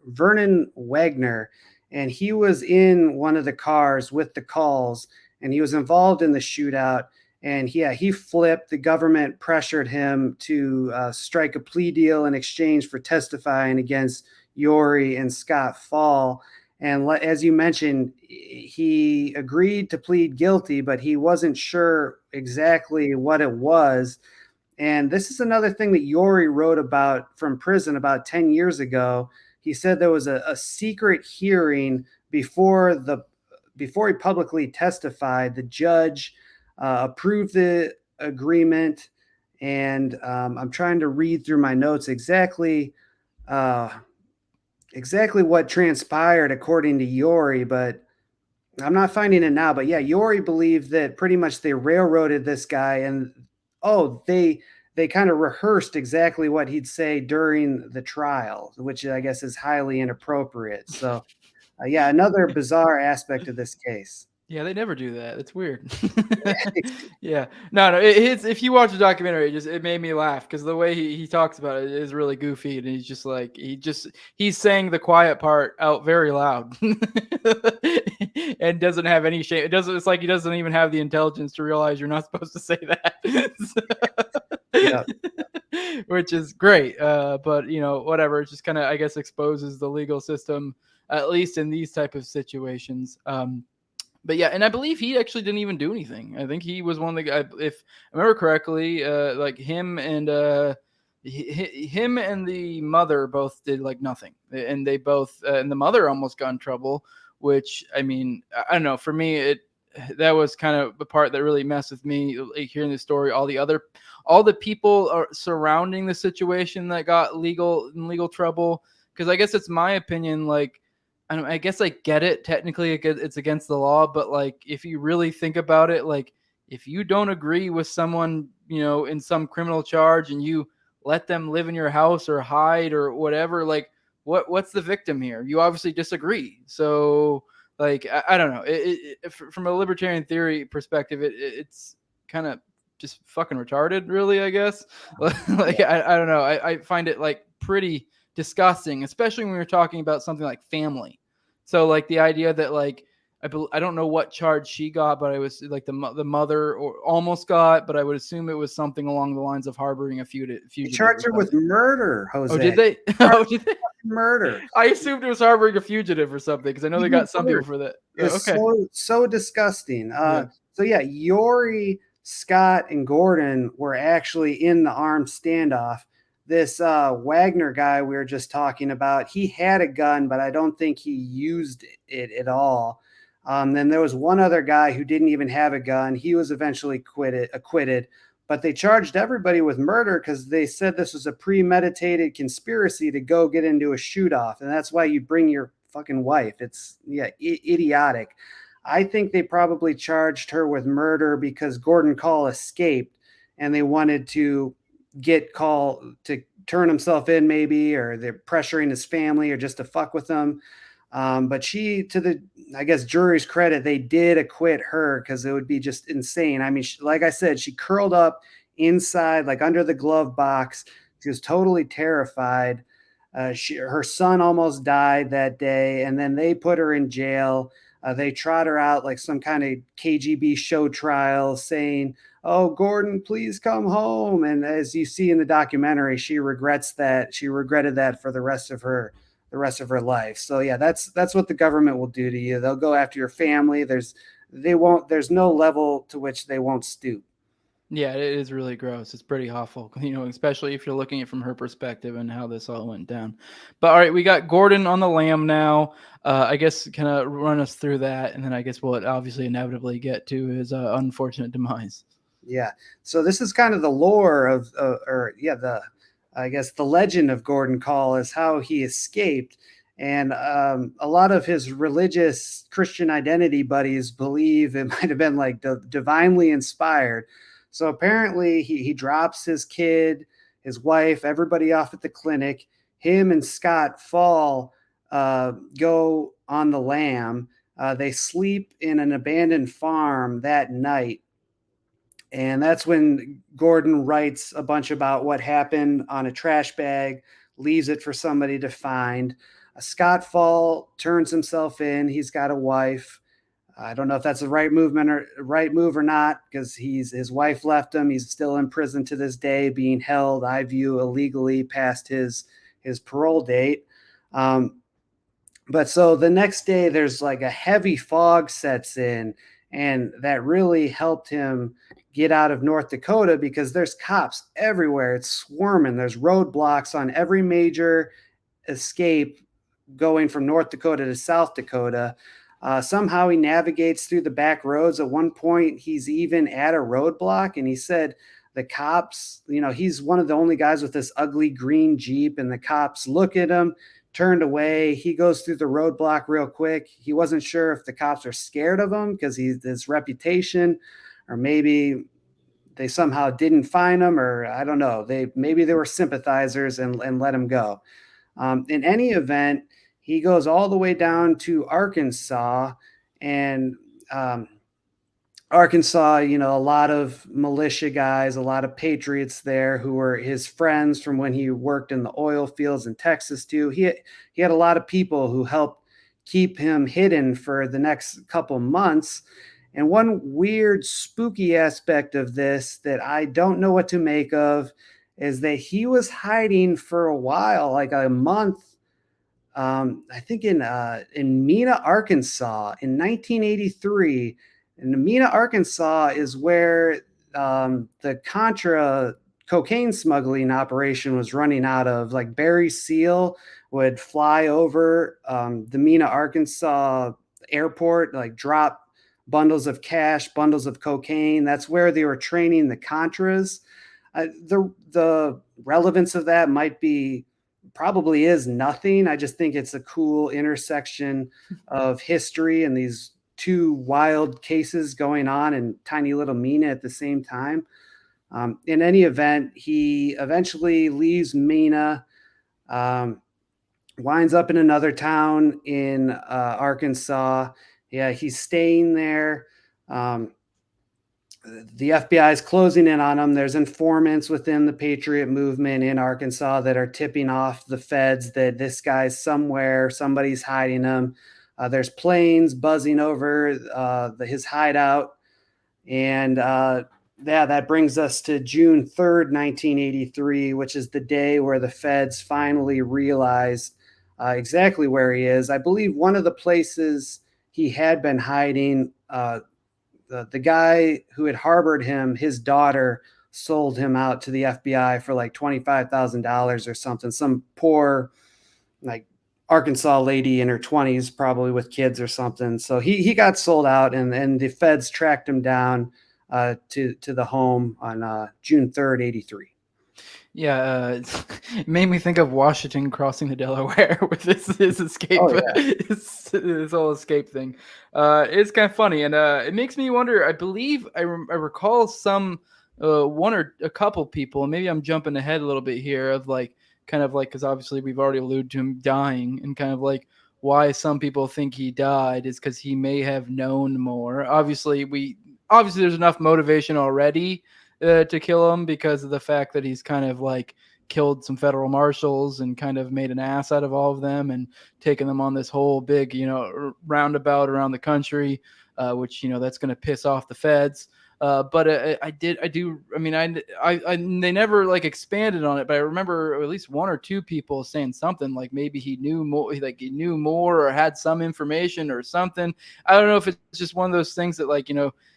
Vernon Wagner, and he was in one of the cars with the calls, and he was involved in the shootout. And he flipped. The government pressured him to strike a plea deal in exchange for testifying against Yuri and Scott Fall. And as you mentioned, he agreed to plead guilty, but he wasn't sure exactly what it was. And this is another thing that Yuri wrote about from prison about 10 years ago. He said there was a secret hearing before he publicly testified. The judge approved the agreement, and I'm trying to read through my notes exactly exactly what transpired according to Yori, but I'm not finding it now. But yeah, Yori believed that pretty much they railroaded this guy, and they kind of rehearsed exactly what he'd say during the trial, which I guess is highly inappropriate. So yeah, another bizarre aspect of this case. Yeah, they never do that. It's weird. Yeah. No, it's if you watch the documentary, it made me laugh because the way he talks about it is really goofy, and he's just like he's saying the quiet part out very loud, and doesn't have any shame. It's like he doesn't even have the intelligence to realize you're not supposed to say that. Yeah. Which is great. But whatever. It just kind of, I guess, exposes the legal system, at least in these type of situations. But yeah, and I believe he actually didn't even do anything. I think he was one of the guys, if I remember correctly, like him and him and the mother both did like nothing, and they both and the mother almost got in trouble. Which I mean, I don't know. For me, that was kind of the part that really messed with me. Like, hearing the story, all the people are surrounding the situation that got legal trouble. Because I guess it's my opinion, like. I guess I get it. Technically, it's against the law, but like if you really think about it, like if you don't agree with someone, in some criminal charge, and you let them live in your house or hide or whatever, like what's the victim here? You obviously disagree. So like I don't know. From a libertarian theory perspective, it's kind of just fucking retarded, really. I guess. Like I don't know. I find it like pretty disgusting, especially when we're talking about something like family. So like the idea that like I don't know what charge she got, but it was like the mother or almost got, but I would assume it was something along the lines of harboring a fugitive. They charged her with murder, Jose. Oh, did they? Oh, did they? Murder. I assumed it was harboring a fugitive or something because I know they got some people for that. It's Okay. so disgusting. So yeah, Yori, Scott, and Gordon were actually in the armed standoff. This Wagner guy we were just talking about, he had a gun, but I don't think he used it at all. Then there was one other guy who didn't even have a gun. He was eventually acquitted, but they charged everybody with murder because they said this was a premeditated conspiracy to go get into a shoot off. And that's why you bring your fucking wife. It's idiotic. I think they probably charged her with murder because Gordon Kahl escaped and they wanted to get Kahl to turn himself in, maybe, or they're pressuring his family or just to fuck with him. But she, to the, I guess, jury's credit, they did acquit her because it would be just insane. I mean, like I said, she curled up inside, like under the glove box. She was totally terrified. Her son almost died that day, and then they put her in jail. They trot her out like some kind of KGB show trial, saying, "Oh, Gordon, please come home." And as you see in the documentary, she regrets that. She regretted that for the rest of her life. So yeah, that's what the government will do to you. They'll go after your family. There's no level to which they won't stoop. Yeah, it is really gross. It's pretty awful, especially if you're looking at it from her perspective and how this all went down. But all right, we got Gordon on the lam now. I guess kind of run us through that, and then I guess we'll obviously inevitably get to his unfortunate demise. Yeah. So this is kind of the lore of, I guess the legend of Gordon Kahl is how he escaped. And a lot of his religious Christian identity buddies believe it might have been like divinely inspired. So apparently he drops his kid, his wife, everybody off at the clinic. Him and Scott go on the lam. They sleep in an abandoned farm that night. And that's when Gordon writes a bunch about what happened on a trash bag, leaves it for somebody to find. Scott Fall turns himself in. He's got a wife. I don't know if that's the right move or not, because his wife left him. He's still in prison to this day, being held, I view, illegally past his parole date. But so the next day, there's like a heavy fog sets in, and that really helped him get out of North Dakota because there's cops everywhere. It's swarming. There's roadblocks on every major escape going from North Dakota to South Dakota. Somehow he navigates through the back roads. At one point, he's even at a roadblock, and he said the cops, he's one of the only guys with this ugly green Jeep, and the cops look at him, turned away. He goes through the roadblock real quick. He wasn't sure if the cops are scared of him because his reputation, or maybe they somehow didn't find him, or I don't know. Maybe they were sympathizers and let him go. In any event, he goes all the way down to Arkansas, and Arkansas, a lot of militia guys, a lot of patriots there who were his friends from when he worked in the oil fields in Texas too. He had a lot of people who helped keep him hidden for the next couple months. And one weird, spooky aspect of this that I don't know what to make of is that he was hiding for a while, like a month. I think in Mena, Arkansas, in 1983. And Mena, Arkansas is where the Contra cocaine smuggling operation was running out of. Like Barry Seal would fly over the Mena, Arkansas airport, like drop bundles of cash, bundles of cocaine. That's where they were training the Contras. The relevance of that probably is nothing. I just think it's a cool intersection of history and these two wild cases going on in tiny little Mena at the same time. In any event, he eventually leaves Mena, winds up in another town in Arkansas. Yeah, he's staying there. The FBI is closing in on him. There's informants within the Patriot movement in Arkansas that are tipping off the feds that this guy's somewhere, somebody's hiding him. There's planes buzzing over his hideout. And that brings us to June 3rd, 1983, which is the day where the feds finally realized exactly where he is. I believe one of the places he had been hiding, the guy who had harbored him, his daughter sold him out to the FBI for like $25,000 or something. Some poor, like Arkansas lady in her 20s, probably with kids or something. So he got sold out, and the feds tracked him down to the home on June 3rd, 83. Yeah, it made me think of Washington crossing the Delaware with his escape, his whole escape thing. It's kind of funny, and it makes me wonder. I believe I recall some one or a couple people, and maybe I'm jumping ahead a little bit here, of like kind of like, because obviously we've already alluded to him dying, and kind of like why some people think he died is because he may have known more. Obviously there's enough motivation already to kill him because of the fact that he's kind of like killed some federal marshals and kind of made an ass out of all of them and taken them on this whole big, roundabout around the country, which, that's going to piss off the feds. But they never like expanded on it, but I remember at least one or two people saying something like maybe he knew more or had some information or something. I don't know if it's just one of those things that, like,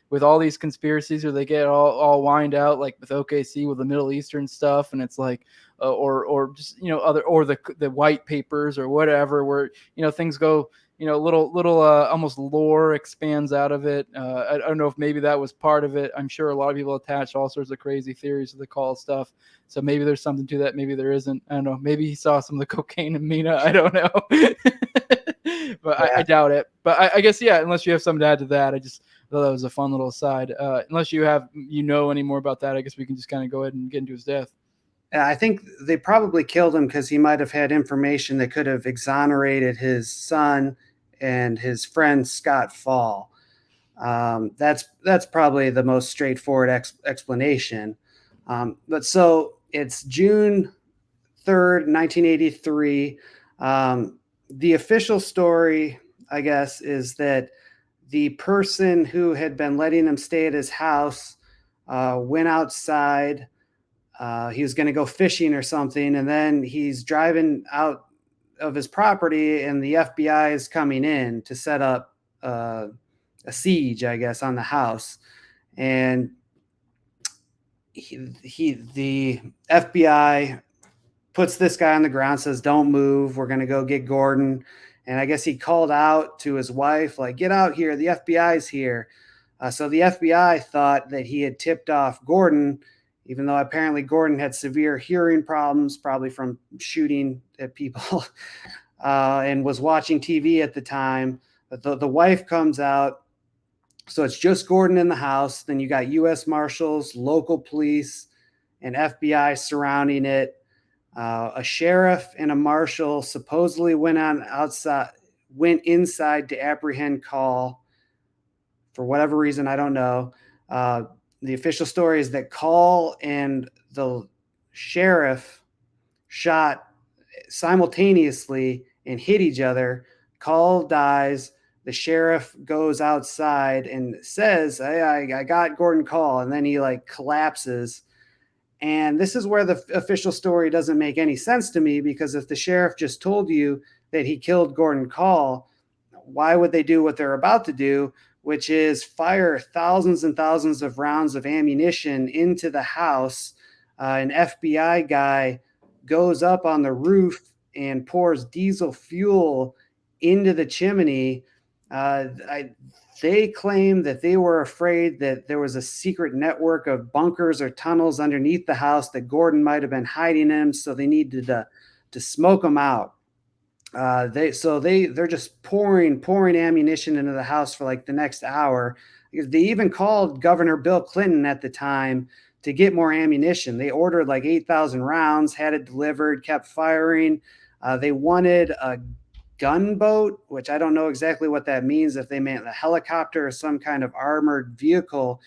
with all these conspiracies, or they get all wind out, like with OKC, with the Middle Eastern stuff, and it's like, or just other, or the white papers or whatever, where things go, little almost lore expands out of it. I don't know if maybe that was part of it. I'm sure a lot of people attach all sorts of crazy theories to the Kahl stuff. So maybe there's something to that. Maybe there isn't. I don't know. Maybe he saw some of the cocaine in Mena. I don't know. But yeah. I doubt it. But I guess, yeah, unless you have something to add to that, I just thought that was a fun little aside. Unless you have, any more about that, I guess we can just kind of go ahead and get into his death. I think they probably killed him because he might have had information that could have exonerated his son and his friend Scott Fall. That's probably the most straightforward explanation. But so it's June 3rd, 1983. The official story, I guess, is that the person who had been letting him stay at his house went outside. He was going to go fishing or something, and then he's driving out of his property, and the FBI is coming in to set up a siege, I guess, on the house. And the FBI puts this guy on the ground, says, "Don't move. We're going to go get Gordon." And I guess he called out to his wife, like, "Get out here. The FBI's here." So the FBI thought that he had tipped off Gordon, even though apparently Gordon had severe hearing problems, probably from shooting at people. and was watching TV at the time. The wife comes out. So it's just Gordon in the house. Then you got U.S. Marshals, local police, and FBI surrounding it. A sheriff and a marshal supposedly went inside to apprehend Kahl for whatever reason. I don't know. The official story is that Kahl and the sheriff shot simultaneously and hit each other. Kahl dies. The sheriff goes outside and says, "Hey, I got Gordon Kahl," and then he like collapses. And this is where the official story doesn't make any sense to me, because if the sheriff just told you that he killed Gordon Kahl, why would they do what they're about to do, which is fire thousands and thousands of rounds of ammunition into the house? An FBI guy goes up on the roof and pours diesel fuel into the chimney. They claim that they were afraid that there was a secret network of bunkers or tunnels underneath the house that Gordon might have been hiding in, so they needed to smoke him out. They're just pouring ammunition into the house for like the next hour. They even called Governor Bill Clinton at the time to get more ammunition. They ordered like 8,000 rounds, had it delivered, kept firing. They wanted a gunboat, which I don't know exactly what that means, if they meant a helicopter or some kind of armored vehicle.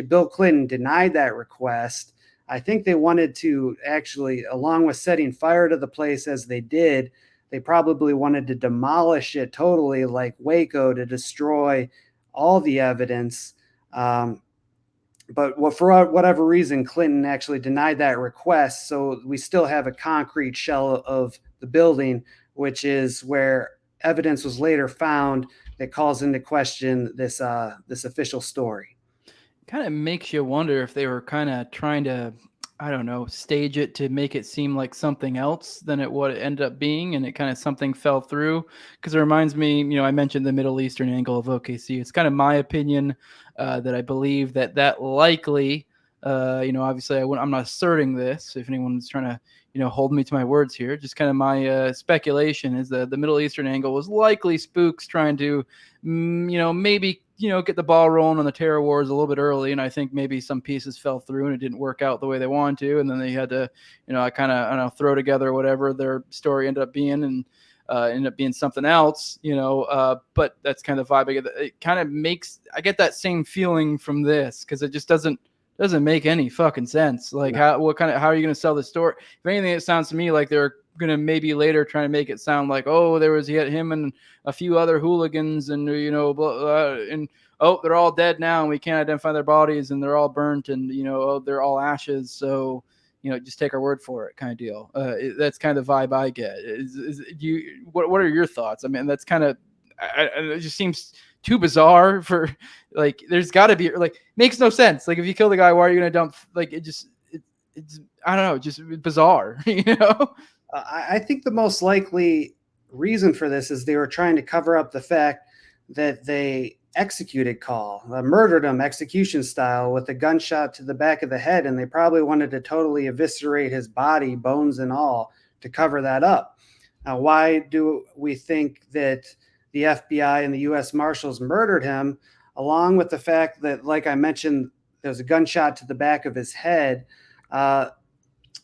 Bill Clinton denied that request. I think they wanted to actually, along with setting fire to the place as they did, they probably wanted to demolish it totally, like Waco, to destroy all the evidence. But for whatever reason, Clinton actually denied that request. So we still have a concrete shell of the building, which is where evidence was later found that calls into question this official story. Kind of makes you wonder if they were kind of trying to, I don't know, stage it to make it seem like something else than what it ended up being, and it kind of something fell through. Because it reminds me, I mentioned the Middle Eastern angle of OKC. It's kind of my opinion that I believe that likely, obviously I'm not asserting this. If anyone's trying to, hold me to my words here, just kind of my speculation is that the Middle Eastern angle was likely spooks trying to, maybe get the ball rolling on the terror wars a little bit early. And I think maybe some pieces fell through and it didn't work out the way they wanted to. And then they had to, throw together whatever their story ended up being and ended up being something else, but that's kind of the vibe I get. It kind of makes, I get that same feeling from this, because it just doesn't make any fucking sense. Like how are you going to sell the story? If anything, it sounds to me like they're going to maybe later try to make it sound like, oh, he had him and a few other hooligans and, and they're all dead now and we can't identify their bodies and they're all burnt and, they're all ashes. So, just take our word for it kind of deal. That's kind of the vibe I get. What are your thoughts? I mean, that's kind of, it just seems too bizarre for, like, there's got to be, like, makes no sense. Like, if you kill the guy, why are you going to dump, like, it's I don't know, just bizarre, I think the most likely reason for this is they were trying to cover up the fact that they executed Kahl, murdered him execution style with a gunshot to the back of the head, and they probably wanted to totally eviscerate his body, bones and all, to cover that up. Now, why do we think that the FBI and the U.S. Marshals murdered him, along with the fact that, like I mentioned, there's a gunshot to the back of his head?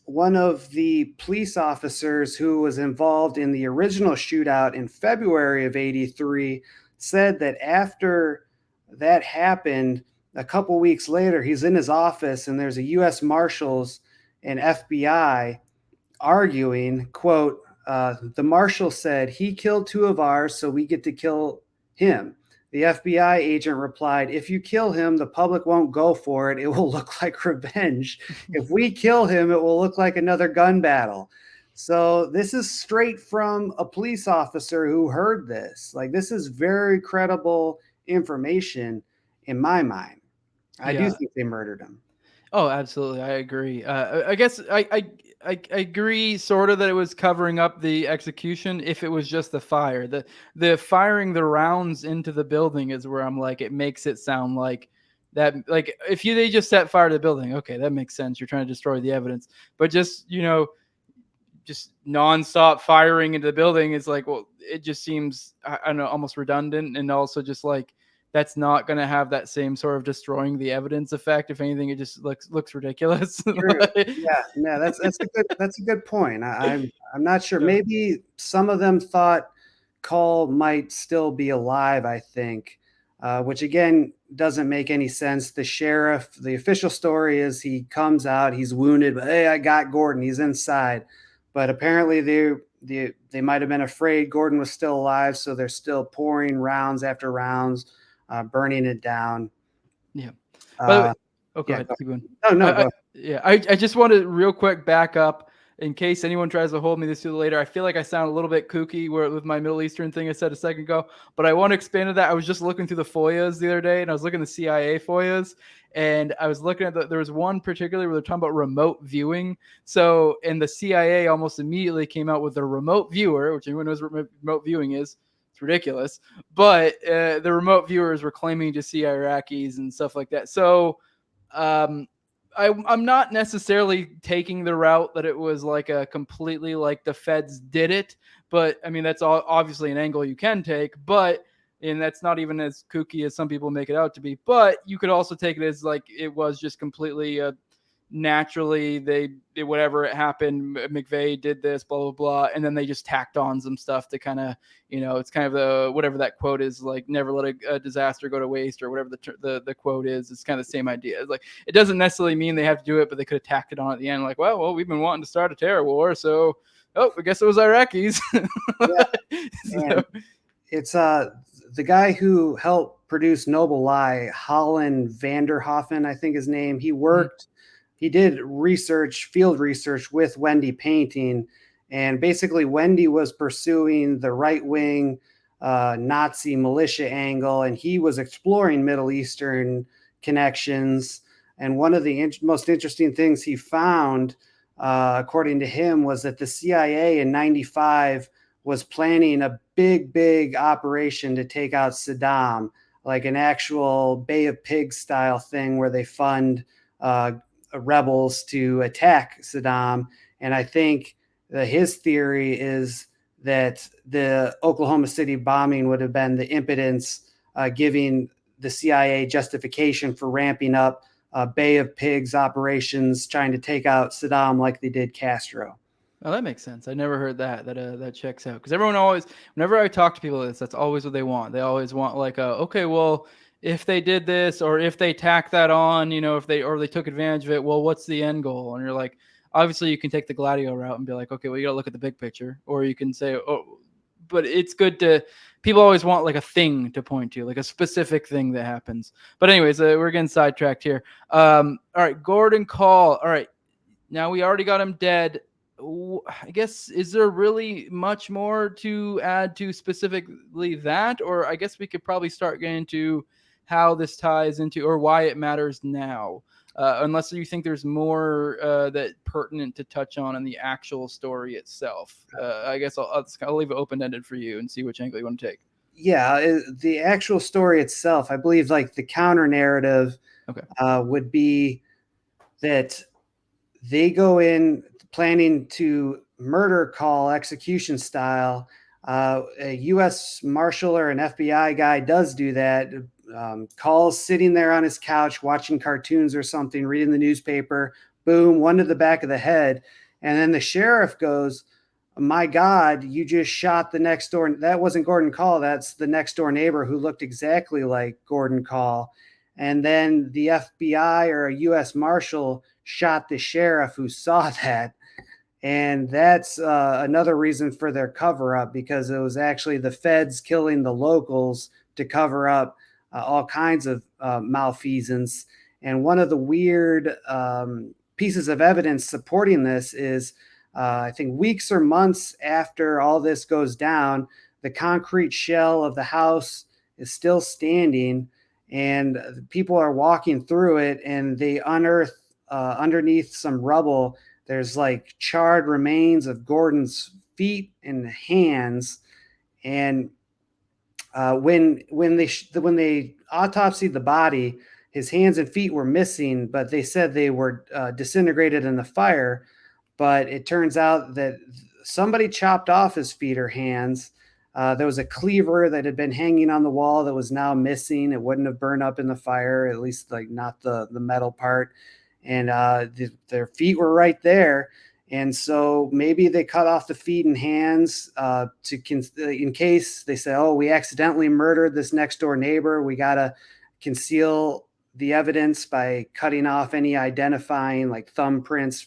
One of the police officers who was involved in the original shootout in February of '83 said that after that happened, a couple weeks later, he's in his office and there's a U.S. Marshals and FBI arguing, quote, the marshal said, he killed two of ours, so we get to kill him. The FBI agent replied, if you kill him, the public won't go for it. It will look like revenge. If we kill him, it will look like another gun battle. So this is straight from a police officer who heard this. Like, this is very credible information in my mind. I do think they murdered him. Oh, absolutely. I agree. I guess I agree sort of that it was covering up the execution if it was just the fire. The firing the rounds into the building is where I'm like, it makes it sound like that. Like, if they just set fire to the building, okay, that makes sense. You're trying to destroy the evidence. But just, just nonstop firing into the building. It's like, well, it just seems, I don't know, almost redundant, and also just like that's not going to have that same sort of destroying the evidence effect. If anything, it just looks ridiculous. True. Yeah, that's a good point. I'm not sure. Yeah. Maybe some of them thought Kahl might still be alive. I think, which again doesn't make any sense. The sheriff, the official story is he comes out, he's wounded, but hey, I got Gordon. He's inside. But apparently they might have been afraid Gordon was still alive, so they're still pouring rounds after rounds, burning it down. Yeah. By the way, go yeah, ahead. Keep going. No. I just want to real quick back up in case anyone tries to hold me this to later. I feel like I sound a little bit kooky with my Middle Eastern thing I said a second ago, but I want to expand on that. I was just looking through the FOIAs the other day, and I was looking at the CIA FOIAs, and I was looking at there was one particularly where they're talking about remote viewing. So, and the CIA almost immediately came out with a remote viewer, which anyone knows what remote viewing is. It's ridiculous, but the remote viewers were claiming to see Iraqis and stuff like that. So, I'm not necessarily taking the route that it was like a completely like the feds did it, but I mean, that's obviously an angle you can take, and that's not even as kooky as some people make it out to be, but you could also take it as like, it was just completely naturally they whatever it happened, McVeigh did this, blah blah blah, and then they just tacked on some stuff to kind of, it's kind of the whatever that quote is, like never let a disaster go to waste, or whatever the quote is. It's kind of the same idea. It's like it doesn't necessarily mean they have to do it, but they could have tacked it on at the end, like, well, we've been wanting to start a terror war, so I guess it was Iraqis. So, it's the guy who helped produce Noble Lie, Holland Vanderhoffen, I think his name. He did field research with Wendy Painting, and basically Wendy was pursuing the right-wing Nazi militia angle, and he was exploring Middle Eastern connections. And one of the most interesting things he found, according to him, was that the CIA in '95 was planning a big operation to take out Saddam, like an actual Bay of Pigs style thing where they fund rebels to attack Saddam. And I think that his theory is that the Oklahoma City bombing would have been the impotence, giving the CIA justification for ramping up Bay of Pigs operations, trying to take out Saddam like they did Castro. Oh, that makes sense. I never heard that. That checks out. Because everyone always, whenever I talk to people, that's always what they want. They always want like, okay, well, if they did this, or if they tack that on, if they took advantage of it, well, what's the end goal? And you're like, obviously you can take the Gladio route and be like, okay, well, you got to look at the big picture, or you can say, but it's good people always want like a thing to point to, like a specific thing that happens. But anyways, we're getting sidetracked here. All right, Gordon Kahl. All right, now we already got him dead. I guess, is there really much more to add to specifically that? Or I guess we could probably start getting into how this ties into, or why it matters now, unless you think there's more that pertinent to touch on in the actual story itself. I guess I'll leave it open-ended for you and see which angle you want to take. Yeah, the actual story itself, I believe, like the counter narrative would be that they go in planning to murder Kahl execution style. A U.S. Marshal or an FBI guy does do that. Kahl's sitting there on his couch watching cartoons or something, reading the newspaper. Boom, one to the back of the head. And then the sheriff goes, my God, you just shot the next door. That wasn't Gordon Kahl. That's the next door neighbor who looked exactly like Gordon Kahl. And then the FBI or a U.S. Marshal shot the sheriff who saw that. And that's another reason for their cover up, because it was actually the feds killing the locals to cover up all kinds of malfeasance. And one of the weird pieces of evidence supporting this is, I think weeks or months after all this goes down, the concrete shell of the house is still standing, and people are walking through it, and they unearth underneath some rubble, there's like charred remains of Gordon's feet and hands. And when they autopsied the body, his hands and feet were missing, but they said they were disintegrated in the fire. but it turns out that somebody chopped off his feet or hands. There was a cleaver that had been hanging on the wall that was now missing. It wouldn't have burned up in the fire, at least like not the metal part. And their feet were right there. And so maybe they cut off the feet and hands in case they say, oh, we accidentally murdered this next door neighbor. We got to conceal the evidence by cutting off any identifying like thumbprints,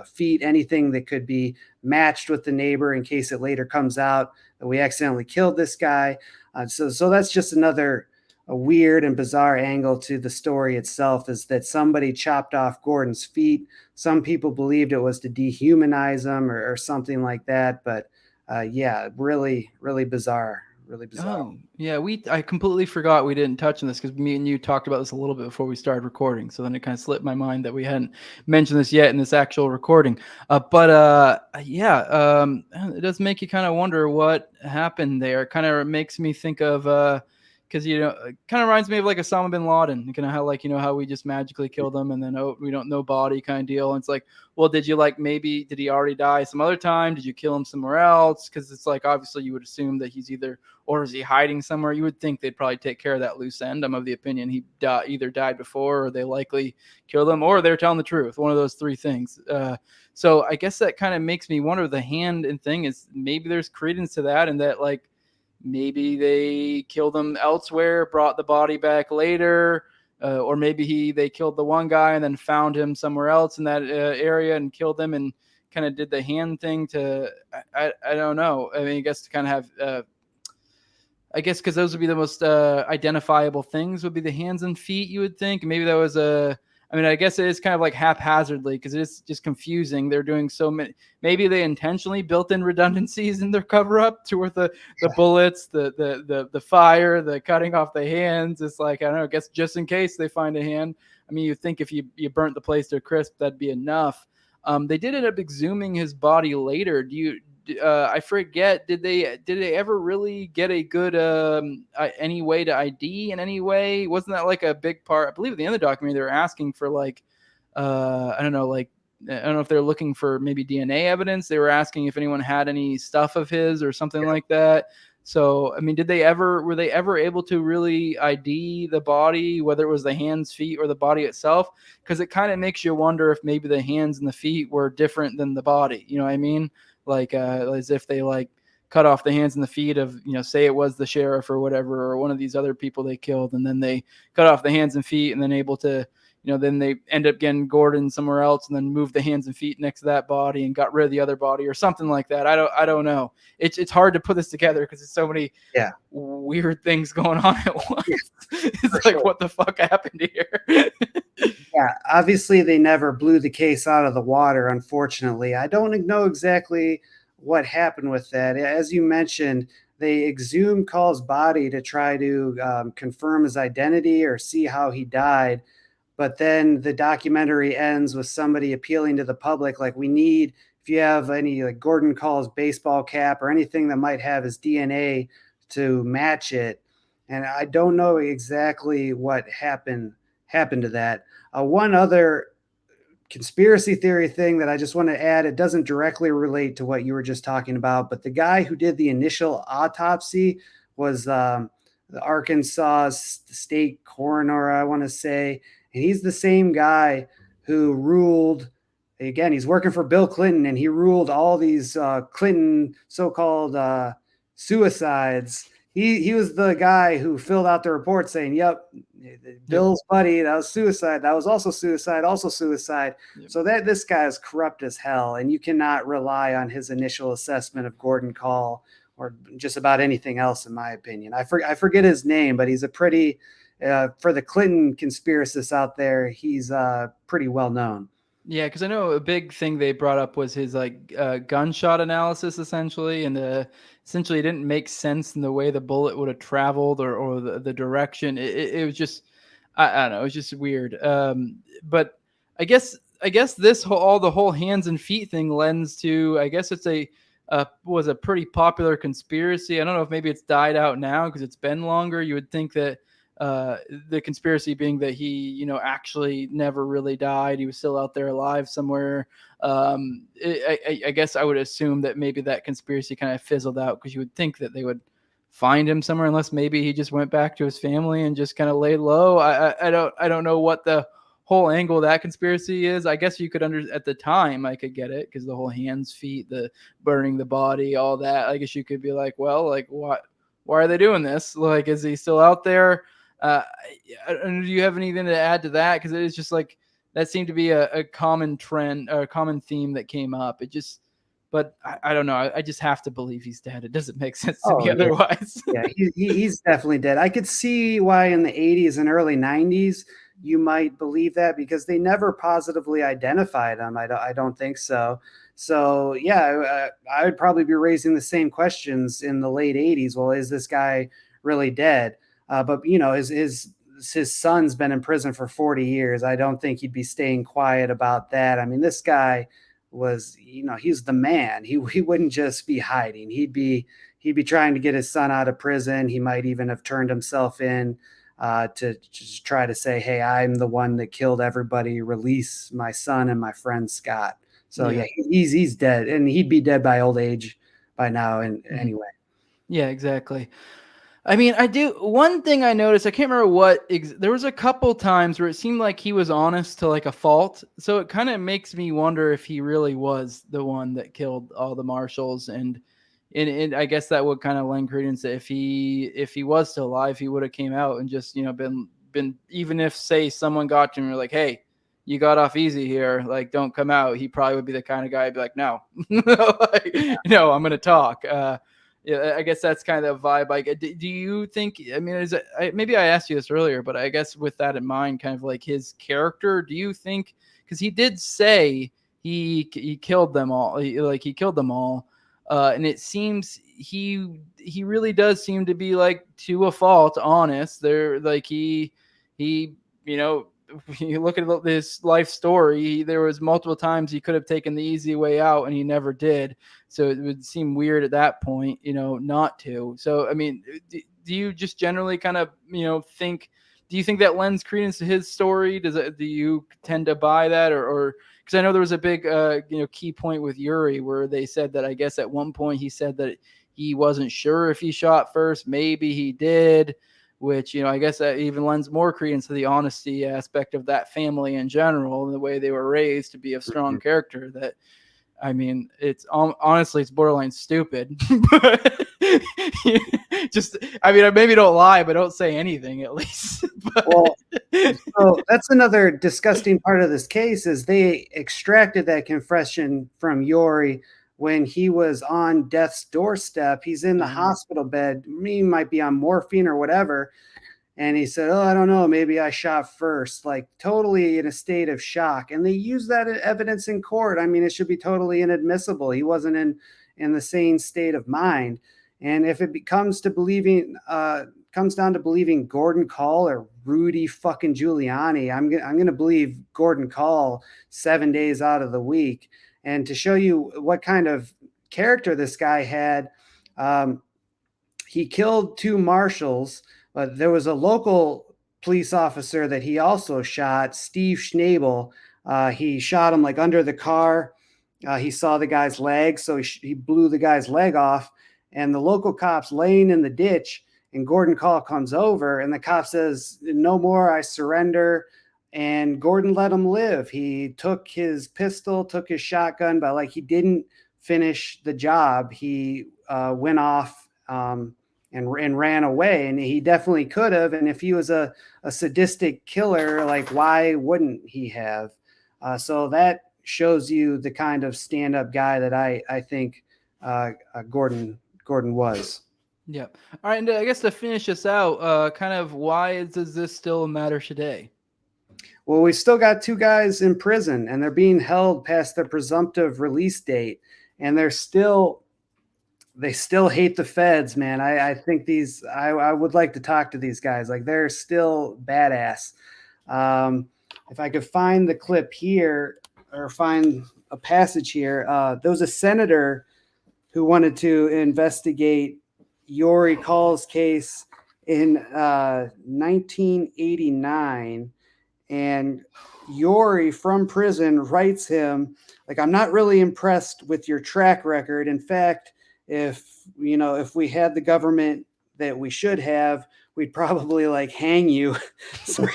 feet, anything that could be matched with the neighbor in case it later comes out that we accidentally killed this guy. So that's just another a weird and bizarre angle to the story itself, is that somebody chopped off Gordon's feet. Some people believed it was to dehumanize him or something like that. But yeah, really, really bizarre. Really bizarre. Oh, yeah, I completely forgot we didn't touch on this because me and you talked about this a little bit before we started recording. So then it kind of slipped my mind that we hadn't mentioned this yet in this actual recording. It does make you kind of wonder what happened there. It kind of makes me think of because it kind of reminds me of like Osama bin Laden, kind of how how we just magically killed him and then we don't know body kind of deal. And it's like, well, did you did he already die some other time? Did you kill him somewhere else? Because it's like obviously you would assume that he's or is he hiding somewhere? You would think they'd probably take care of that loose end. I'm of the opinion he either died before, or they likely killed him, or they're telling the truth. One of those three things. So I guess that kind of makes me wonder. The hand and thing is maybe there's credence to that, and that maybe they killed him elsewhere, brought the body back later, or maybe they killed the one guy and then found him somewhere else in that area and killed him and kind of did the hand thing to. I don't know. I mean, I guess to kind of have. I guess because those would be the most identifiable things would be the hands and feet, you would think. Maybe that was I guess it is kind of like haphazardly because it is just confusing. They're doing so many. Maybe they intentionally built in redundancies in their cover up to where the bullets, the fire, the cutting off the hands. It's like, I don't know, I guess just in case they find a hand. I mean, you think if you burnt the place to a crisp, that'd be enough. They did end up exhuming his body later. I forget. Did they ever really get a good any way to ID in any way? Wasn't that like a big part? I believe at the end of the documentary they were asking for I don't know, I don't know if they're looking for maybe DNA evidence. They were asking if anyone had any stuff of his or something like that. So I mean, were they ever able to really ID the body, whether it was the hands, feet, or the body itself? Because it kind of makes you wonder if maybe the hands and the feet were different than the body. You know what I mean? As if they cut off the hands and the feet of, say it was the sheriff or whatever, or one of these other people they killed. And then they cut off the hands and feet and then able to, then they end up getting Gordon somewhere else and then moved the hands and feet next to that body and got rid of the other body or something like that. I don't know. It's hard to put this together because there's so many weird things going on at once. It's like, what the fuck happened here? Yeah, obviously they never blew the case out of the water, unfortunately. I don't know exactly what happened with that. As you mentioned, they exhumed Kahl's body to try to confirm his identity or see how he died. But then the documentary ends with somebody appealing to the public, like, we need, if you have any Gordon Kahl's baseball cap or anything that might have his DNA to match it. And I don't know exactly what happened to that. One other conspiracy theory thing that I just want to add, it doesn't directly relate to what you were just talking about, but the guy who did the initial autopsy was the Arkansas state coroner, I want to say. And he's the same guy who ruled, again, he's working for Bill Clinton, and he ruled all these Clinton so-called suicides. He was the guy who filled out the report saying, yep, Bill's buddy, that was suicide. That was also suicide, also suicide. Yep. So this guy is corrupt as hell, and you cannot rely on his initial assessment of Gordon Kahl or just about anything else, in my opinion. I forget his name, but he's a pretty, for the Clinton conspiracists out there, he's pretty well known. Yeah, because I know a big thing they brought up was his gunshot analysis, essentially, and essentially it didn't make sense in the way the bullet would have traveled or the direction. It was just, I don't know, it was just weird. But I guess this the whole hands and feet thing lends to, I guess it's was a pretty popular conspiracy. I don't know if maybe it's died out now because it's been longer. You would think that the conspiracy being that he, actually never really died. He was still out there alive somewhere. I guess I would assume that maybe that conspiracy kind of fizzled out, because you would think that they would find him somewhere, unless maybe he just went back to his family and just kind of laid low. I don't know what the whole angle of that conspiracy is. I guess you could at the time I could get it, because the whole hands, feet, the burning the body, all that. I guess you could be like, well, like what? Why are they doing this? Like, is he still out there? Do you have anything to add to that? Because it is just like that seemed to be a common trend, or a common theme that came up. It just, but I don't know. I just have to believe he's dead. It doesn't make sense to me otherwise. Yeah, he's definitely dead. I could see why in the 80s and early 90s you might believe that, because they never positively identified him. I don't think so. So yeah, I would probably be raising the same questions in the late 80s. Well, is this guy really dead? But his son's been in prison for 40 years. I don't think he'd be staying quiet about that. I mean, this guy was, he's the man. He wouldn't just be hiding. He'd be trying to get his son out of prison. He might even have turned himself in to just try to say, hey, I'm the one that killed everybody. Release my son and my friend Scott. So yeah, he's dead, and he'd be dead by old age by now. And anyway. Yeah, exactly. I mean, one thing I noticed, I can't remember there was a couple times where it seemed like he was honest to like a fault. So it kind of makes me wonder if he really was the one that killed all the marshals. And I guess that would kind of lend credence that if he was still alive, he would have came out and just, been, even if, say, someone got to him and were like, hey, you got off easy here, like, don't come out. He probably would be the kind of guy who'd be like, no, no, I'm going to talk. Yeah, I guess that's kind of the vibe. Like, do you think, I mean, maybe I asked you this earlier, but I guess with that in mind, kind of like his character, do you think, because he did say he killed them all, he killed them all. And it seems he really does seem to be, like, to a fault honest. There, like, he you look at this life story, there was multiple times he could have taken the easy way out and he never did. So it would seem weird at that point, not to. So, I mean, do you just generally kind of, think, do you think that lends credence to his story? Do you tend to buy that, or because I know there was a big, key point with Yuri where they said that, I guess at one point he said that he wasn't sure if he shot first, maybe he did, which, I guess that even lends more credence to the honesty aspect of that family in general, and the way they were raised to be a strong character. That, I mean, it's honestly, it's borderline stupid. But just, I mean, maybe don't lie, but don't say anything at least. Well, so that's another disgusting part of this case, is they extracted that confession from Yuri when he was on death's doorstep. He's in the hospital bed. He might be on morphine or whatever. And he said, oh, I don't know, maybe I shot first, like totally in a state of shock. And they use that evidence in court. I mean, it should be totally inadmissible. He wasn't in the sane state of mind. And if it comes down to believing Gordon Kahl or Rudy fucking Giuliani, I'm going to believe Gordon Kahl 7 days out of the week. And to show you what kind of character this guy had, he killed 2 marshals, but there was a local police officer that he also shot, Steve Schnabel. He shot him like under the car. He saw the guy's leg, so he blew the guy's leg off. And the local cop's laying in the ditch, and Gordon Kahl comes over, and the cop says, no more, I surrender. And Gordon let him live. He took his pistol, took his shotgun, but like he didn't finish the job. He went off and ran away, and he definitely could have. And if he was a sadistic killer, like why wouldn't he have? So that shows you the kind of stand-up guy that I think Gordon was. Yeah. All right. And I guess to finish this out, kind of why does this still matter today? Well, we still got 2 guys in prison, and they're being held past their presumptive release date, and they still hate the feds, man. I think I would like to talk to these guys. Like, they're still badass. If I could find the clip here, or find a passage here, there was a senator who wanted to investigate Yuri Kahl's case in 1989, and Yori from prison writes him like, "I'm not really impressed with your track record. In fact, if we had the government that we should have, we'd probably like hang you." So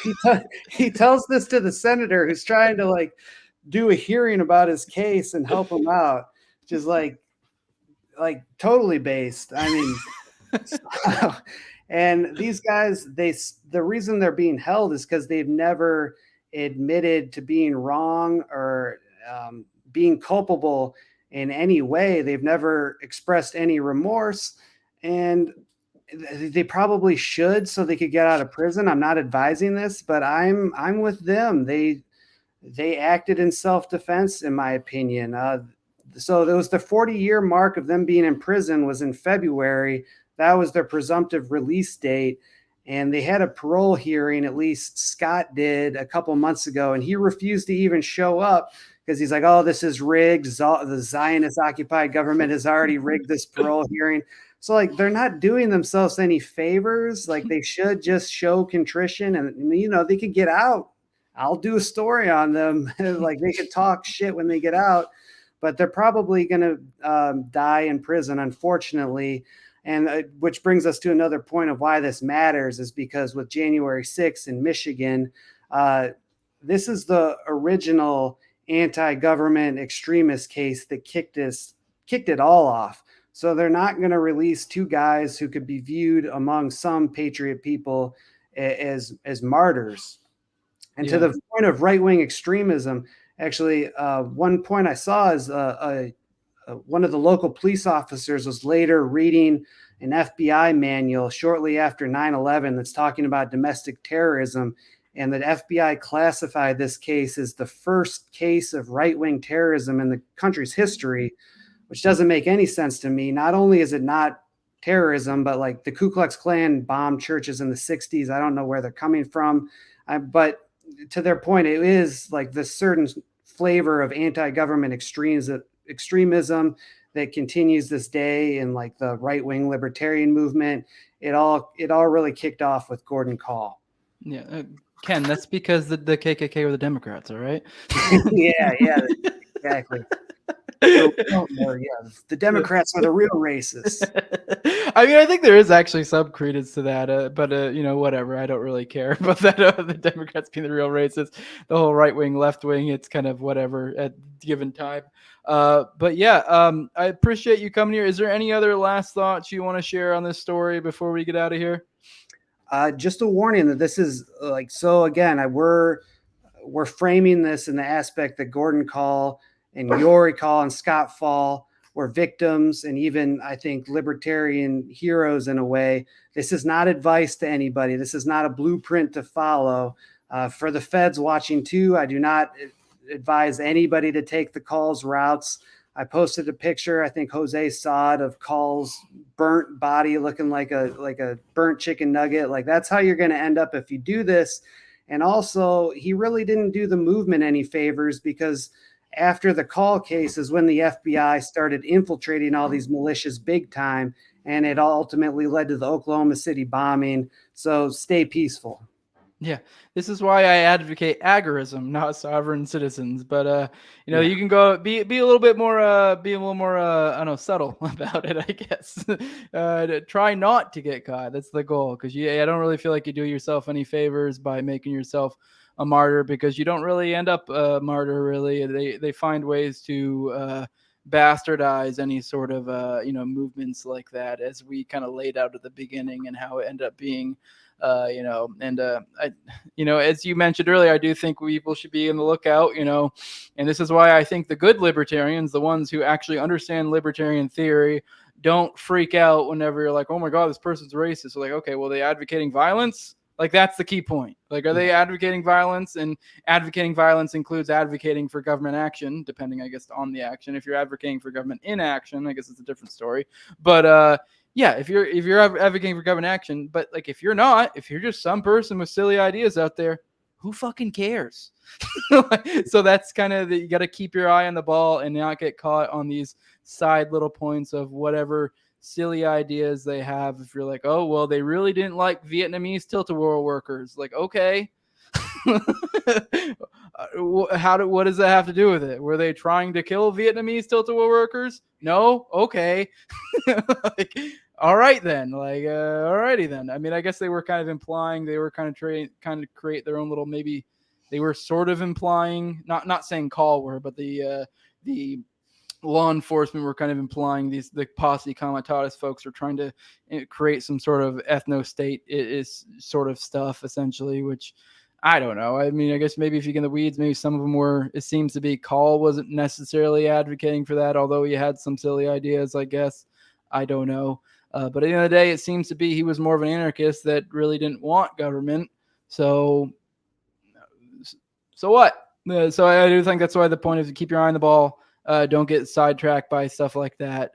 he tells this to the senator who's trying to like do a hearing about his case and help him out, which is like totally based. I mean, and these guys, the reason they're being held is because they've never admitted to being wrong or being culpable in any way. They've never expressed any remorse, and they probably should so they could get out of prison. I'm not advising this, but I'm with them. They acted in self-defense, in my opinion. So there was the 40-year mark of them being in prison was in February. That was their presumptive release date. And they had a parole hearing, at least Scott did a couple months ago, and he refused to even show up because he's like, "Oh, this is rigged. The Zionist occupied government has already rigged this parole hearing." So like they're not doing themselves any favors. Like they should just show contrition and they could get out. I'll do a story on them. Like they could talk shit when they get out, but they're probably going to die in prison, unfortunately. And which brings us to another point of why this matters is because with January 6th in Michigan, this is the original anti-government extremist case that kicked it all off. So they're not going to release two guys who could be viewed among some patriot people as martyrs. And to the point of right-wing extremism, actually, one point I saw is one of the local police officers was later reading an FBI manual shortly after 9/11 that's talking about domestic terrorism, and the FBI classified this case as the first case of right-wing terrorism in the country's history, which doesn't make any sense to me. Not only is it not terrorism, but like the Ku Klux Klan bombed churches in the 60s. I don't know where they're coming from, but to their point, it is like this certain flavor of anti-government extremism that continues this day in like the right-wing libertarian movement. It all really kicked off with Gordon Kahl. Yeah, Ken, that's because the KKK were the Democrats, all right? yeah, exactly. The Democrats are the real racists. I mean, I think there is actually some credence to that, but whatever. I don't really care about that. The Democrats being the real racists, the whole right wing, left wing, it's kind of whatever at given time. But yeah, I appreciate you coming here. Is there any other last thoughts you want to share on this story before we get out of here? Just a warning that this is like, so again, we're framing this in the aspect that Gordon Kahl and Yori Kahl and Scott Fall were victims and even, I think, libertarian heroes in a way. This is not advice to anybody. This is not a blueprint to follow. For the feds watching too, I do not advise anybody to take the Kahl's routes. I posted a picture, I think Jose saw it, of Kahl's burnt body looking like a burnt chicken nugget. Like that's how you're going to end up if you do this. And also, he really didn't do the movement any favors because after the Kahl case is when the FBI started infiltrating all these militias big time, and it ultimately led to the Oklahoma City bombing. So stay peaceful. Yeah, this is why I advocate agorism, not sovereign citizens. But you can go be a little bit more I don't know, subtle about it, I guess. Try not to get caught. That's the goal, because I don't really feel like you do yourself any favors by making yourself a martyr, because you don't really end up a martyr. Really, they find ways to bastardize any sort of movements like that, as we kind of laid out at the beginning, and how it ended up being. As you mentioned earlier, I do think people should be on the lookout, and this is why I think the good libertarians, the ones who actually understand libertarian theory, don't freak out whenever you're like, oh my God, this person's racist. So like, okay, well, they advocating violence? Like, that's the key point. Like, are they advocating violence? And advocating violence includes advocating for government action, depending, I guess, on the action. If you're advocating for government inaction, I guess it's a different story. But yeah, if you're advocating for government action, but like if you're not, if you're just some person with silly ideas out there, who fucking cares? So that's kind of you got to keep your eye on the ball and not get caught on these side little points of whatever silly ideas they have. If you're like, oh, well, they really didn't like Vietnamese tilt-a-whirl workers. Like, okay. What does that have to do with it? Were they trying to kill Vietnamese tilt-a-whirl workers? No? Okay. Like, all right then. Like, alrighty then. I mean, I guess they were kind of implying they were kind of create their own little, maybe they were sort of implying, not saying Kahl were, but the law enforcement were kind of implying the posse comitatus folks are trying to create some sort of ethno state is sort of stuff essentially, which I don't know. I mean, I guess maybe if you get in the weeds, maybe some of them were. It seems to be Kahl wasn't necessarily advocating for that, although he had some silly ideas, I guess. I don't know. But at the end of the day, it seems to be he was more of an anarchist that really didn't want government. So what? So I do think that's why the point is to keep your eye on the ball. Don't get sidetracked by stuff like that.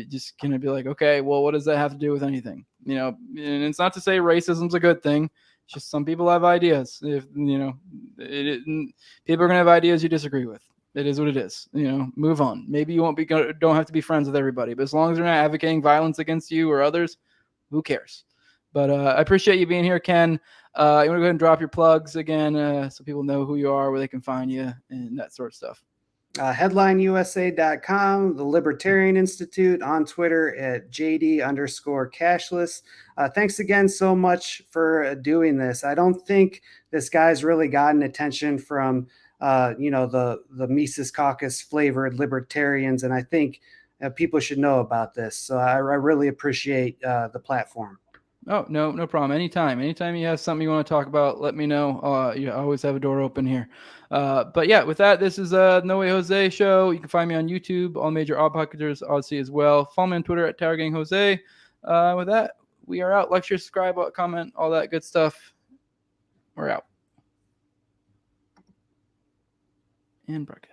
Just kind of be like, okay, well, what does that have to do with anything? You know, and it's not to say racism's a good thing. It's just some people have ideas. If you know, people are gonna have ideas you disagree with. It is what it is. You know, move on. Maybe you don't have to be friends with everybody, but as long as they're not advocating violence against you or others, who cares? But I appreciate you being here, Ken. You want to go ahead and drop your plugs again so people know who you are, where they can find you, and that sort of stuff. HeadlineUSA.com, the Libertarian Institute, on Twitter at JD_cashless. Thanks again so much for doing this. I don't think this guy's really gotten attention from, the Mises Caucus flavored libertarians, and I think people should know about this. So I really appreciate the platform. Oh, no problem. Anytime you have something you want to talk about, let me know. You always have a door open here. But yeah, with that, this is No Way Jose show. You can find me on YouTube, all major odd pocketers, Odyssey as well. Follow me on Twitter at TowerGangJose. With that, we are out. Like, share, subscribe, comment, all that good stuff. We're out. And broadcast.